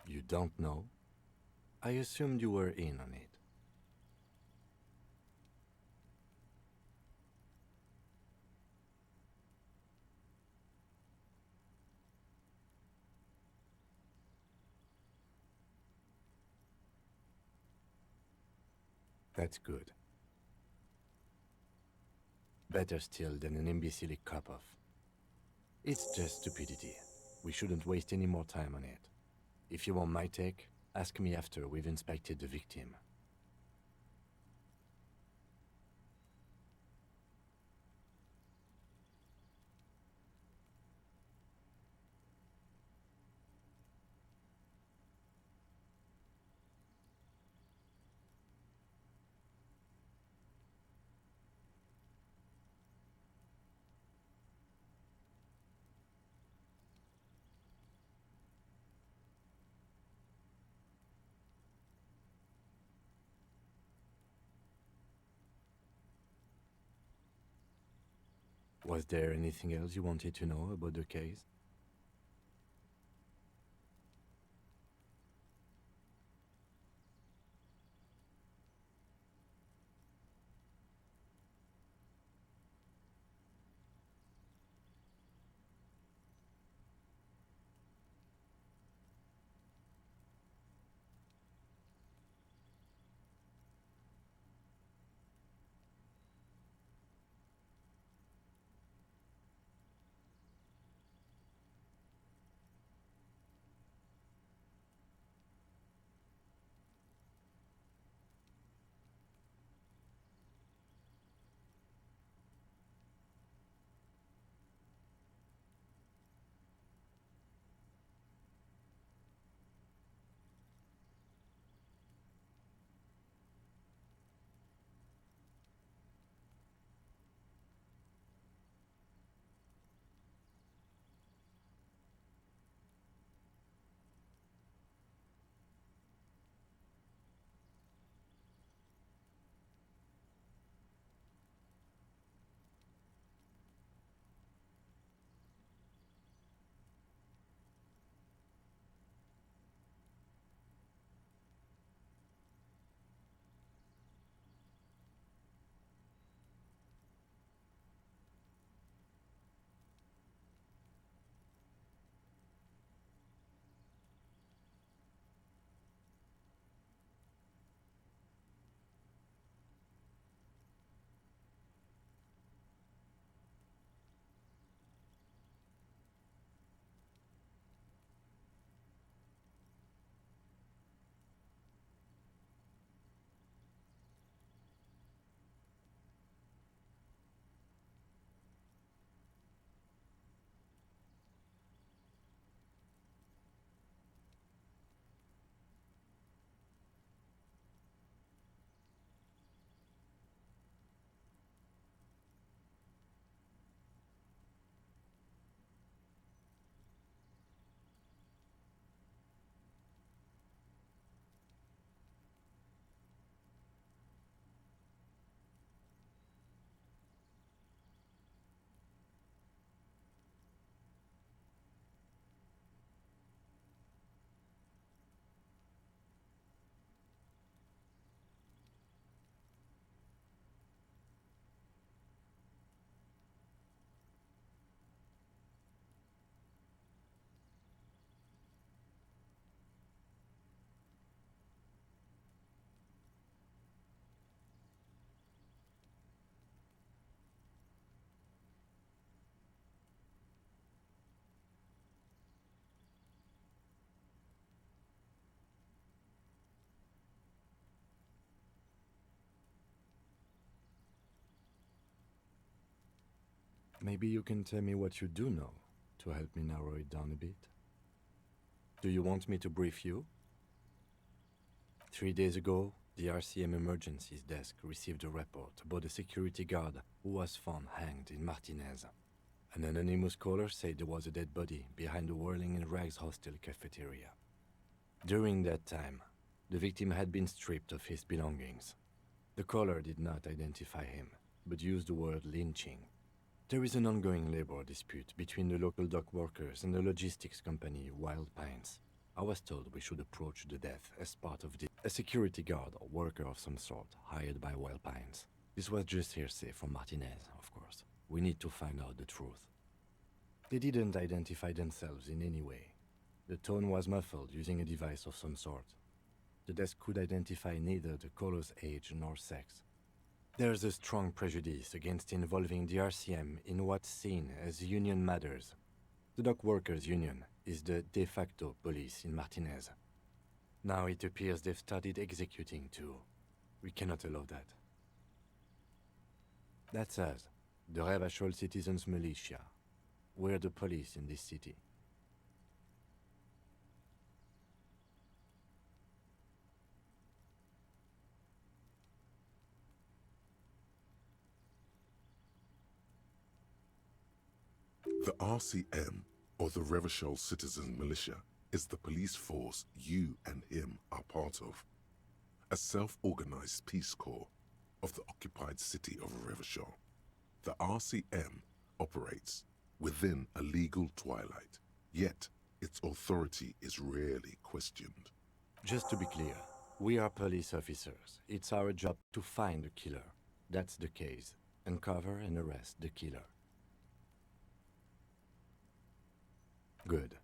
You don't know? I assumed you were in on it. That's good. Better still than an imbecile cop-off. It's just stupidity. We shouldn't waste any more time on it. If you want my take, ask me after we've inspected the victim. Was there anything else you wanted to know about the case? Maybe you can tell me what you do know to help me narrow it down a bit. Do you want me to brief you? 3 days ago, the RCM Emergencies Desk received a report about a security guard who was found hanged in Martinez. An anonymous caller said there was a dead body behind the Whirling in Rags hostel cafeteria. During that time, the victim had been stripped of his belongings. The caller did not identify him, but used the word lynching. There is an ongoing labor dispute between the local dock workers and the logistics company Wild Pines. I was told we should approach the death as part of a security guard or worker of some sort hired by Wild Pines. This was just hearsay from Martinez, of course. We need to find out the truth. They didn't identify themselves in any way. The tone was muffled using a device of some sort. The desk could identify neither the caller's age nor sex. There's a strong prejudice against involving the RCM in what's seen as union matters. The dock workers' union is the de facto police in Martinez. Now it appears they've started executing too. We cannot allow that. That's us, the Revachol Citizens Militia. We're the police in this city. The RCM, or the Revachol Citizen Militia, is the police force you and him are part of. A self-organized peace corps of the occupied city of Revachol. The RCM operates within a legal twilight, yet its authority is rarely questioned. Just to be clear, we are police officers. It's our job to find the killer. That's the case. Uncover and arrest the killer. Good.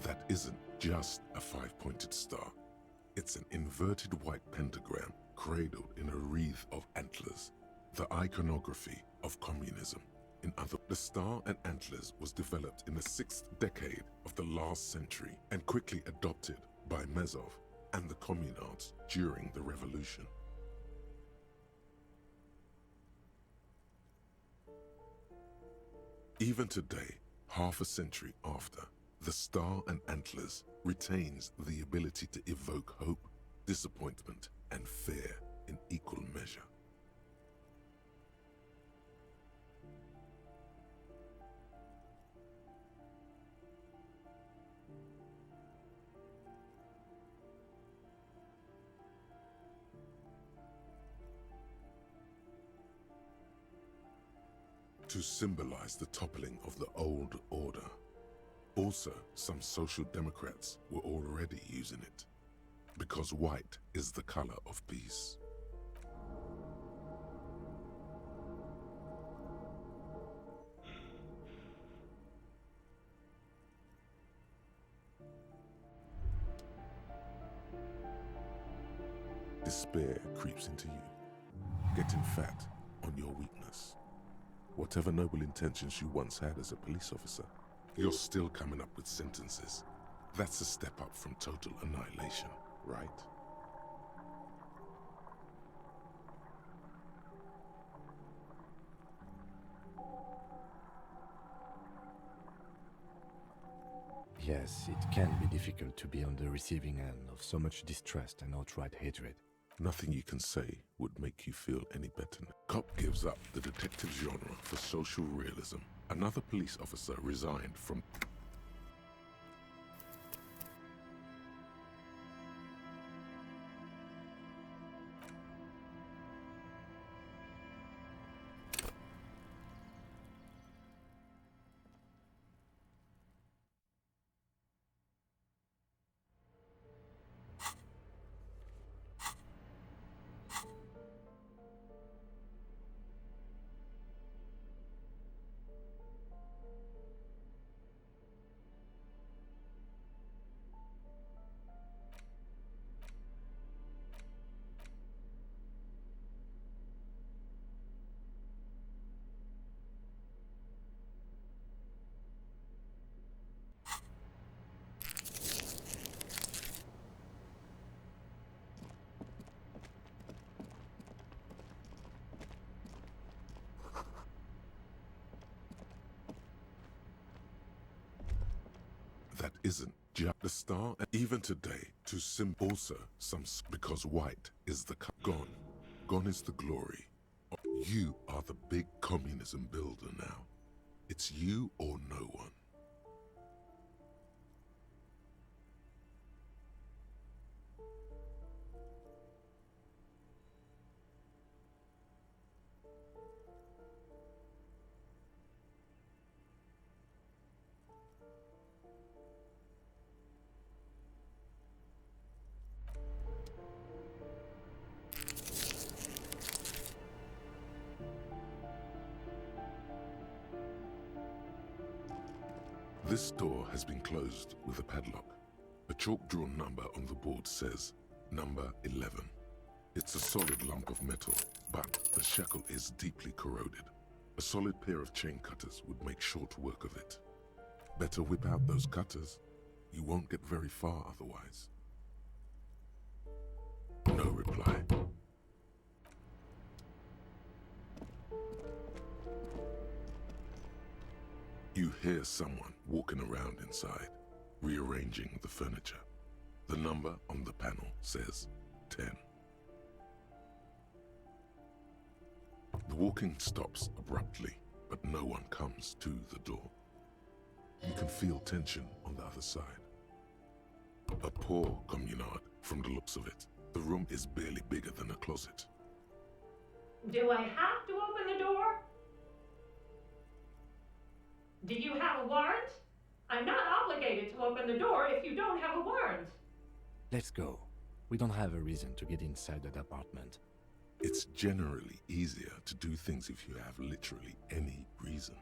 That isn't just a five-pointed star. It's an inverted white pentagram cradled in a wreath of antlers, the iconography of communism. The star and antlers was developed in the 6th decade of the last century and quickly adopted by Mezov and the communards during the revolution. Even today, half a century after, the star and antlers retains the ability to evoke hope, disappointment, and fear in equal measure. To symbolize the toppling of the old order. Also, some social democrats were already using it, because white is the color of peace. Despair creeps into you, getting fat on your weakness. Whatever noble intentions you once had as a police officer, you're still coming up with sentences. That's a step up from total annihilation, right? Yes, it can be difficult to be on the receiving end of so much distrust and outright hatred. Nothing you can say would make you feel any better. Cop gives up the detective genre for social realism. Another police officer resigned from... isn't just the star. And even today, to also because white is the gone. Gone is the glory. You are the big communism builder now. It's you or no one. This door has been closed with a padlock. A chalk-drawn number on the board says, number 11. It's a solid lump of metal, but the shackle is deeply corroded. A solid pair of chain cutters would make short work of it. Better whip out those cutters. You won't get very far otherwise. No reply. You hear someone walking around inside, rearranging the furniture. The number on the panel says 10. The walking stops abruptly, but no one comes to the door. You can feel tension on the other side. A poor communard from the looks of it. The room is barely bigger than a closet. Do I have to open the door? Do you have a warrant? I'm not obligated to open the door if you don't have a warrant. Let's go. We don't have a reason to get inside that apartment. It's generally easier to do things if you have literally any reason.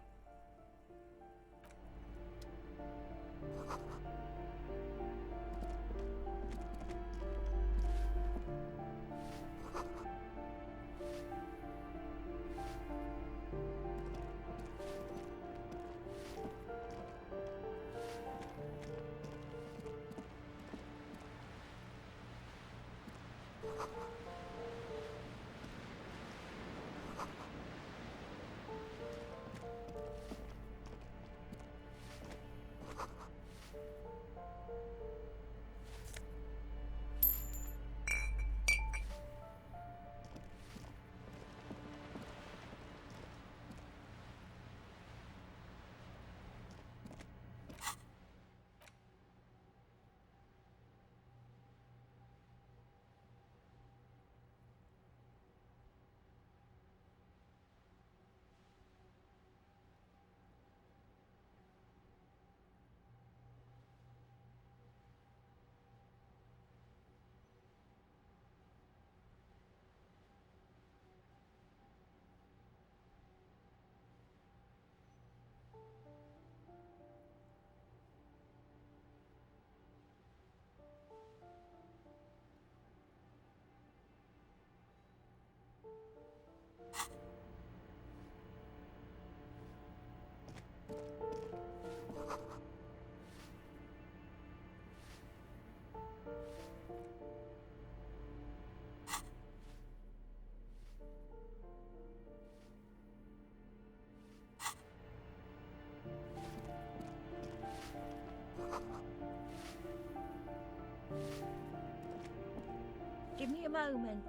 Give me a moment.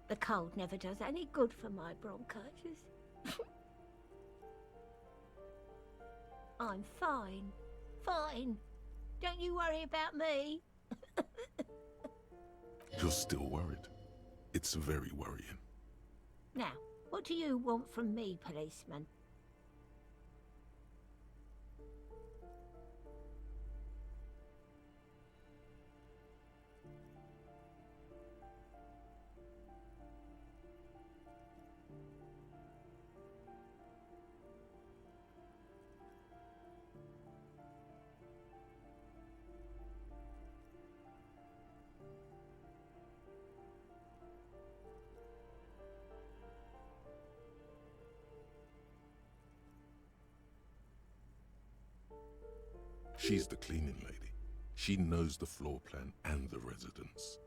The cold never does any good for my bronchitis. I'm fine. Fine. Don't you worry about me. You're still worried. It's very worrying. Now, what do you want from me, policeman? She's the cleaning lady. She knows the floor plan and the residence.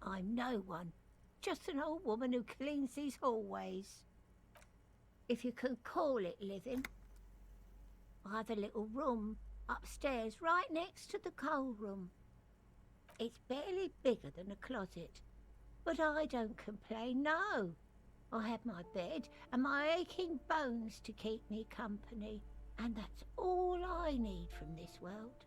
I'm no one. Just an old woman who cleans these hallways. If you can call it living. I have a little room upstairs right next to the coal room. It's barely bigger than a closet, but I don't complain, no. I have my bed and my aching bones to keep me company, and that's all I need from this world.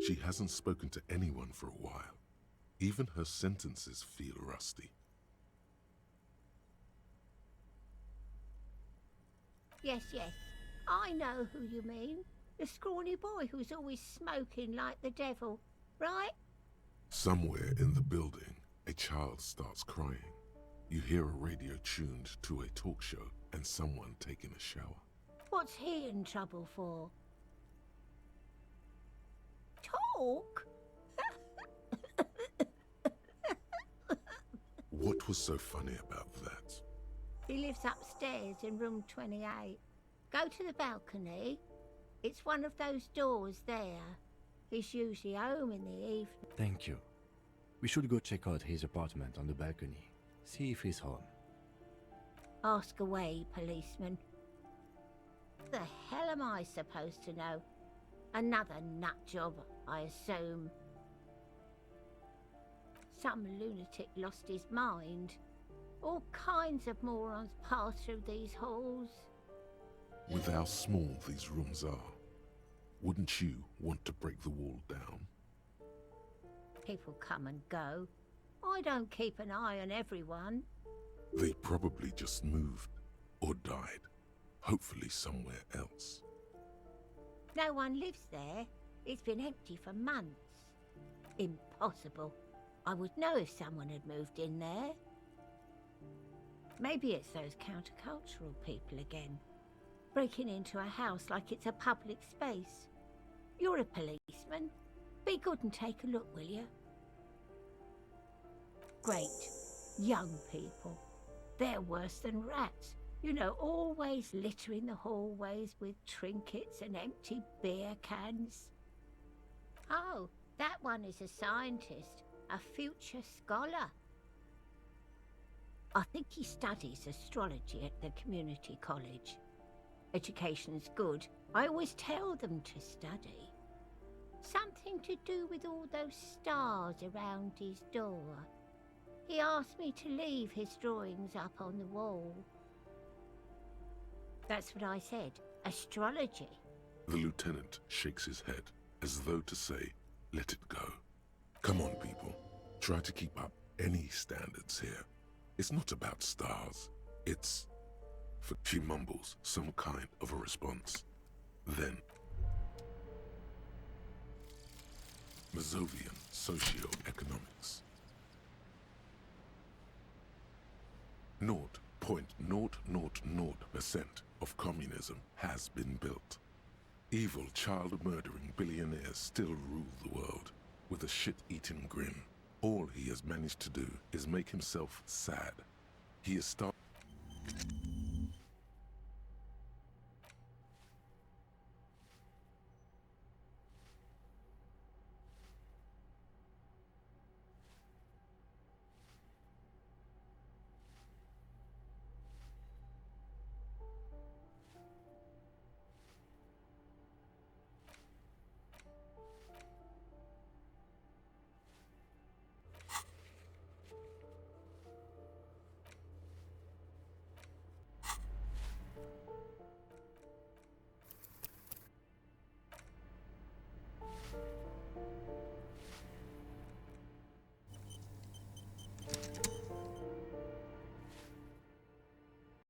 She hasn't spoken to anyone for a while. Even her sentences feel rusty. Yes, yes, I know who you mean. The scrawny boy who's always smoking like the devil, right? Somewhere in the building, a child starts crying. You hear a radio tuned to a talk show and someone taking a shower. What's he in trouble for? Talk? What was so funny about that? He lives upstairs in room 28. Go to the balcony. It's one of those doors there. He's usually home in the evening. Thank you. We should go check out his apartment on the balcony. See if he's home. Ask away, policeman. The hell am I supposed to know? Another nut job, I assume. Some lunatic lost his mind. All kinds of morons pass through these halls. With how small these rooms are, wouldn't you want to break the wall down? People come and go. I don't keep an eye on everyone. They probably just moved or died, hopefully somewhere else. No one lives there. It's been empty for months. Impossible. I would know if someone had moved in there. Maybe it's those countercultural people again, breaking into a house like it's a public space. You're a policeman. Be good and take a look, will you? Great. Young people. They're worse than rats. You know, always littering the hallways with trinkets and empty beer cans. Oh, that one is a scientist, a future scholar. I think he studies astrology at the community college. Education's good. I always tell them to study. Something to do with all those stars around his door. He asked me to leave his drawings up on the wall. That's what I said. Astrology. The lieutenant shakes his head, as though to say, let it go. Come on, people. Try to keep up any standards here. It's not about stars. It's... She mumbles some kind of a response. Then... Mazovian Socioeconomics. 0.000% of communism has been built. Evil, child-murdering billionaires still rule the world with a shit-eating grin. All he has managed to do is make himself sad. He is starting...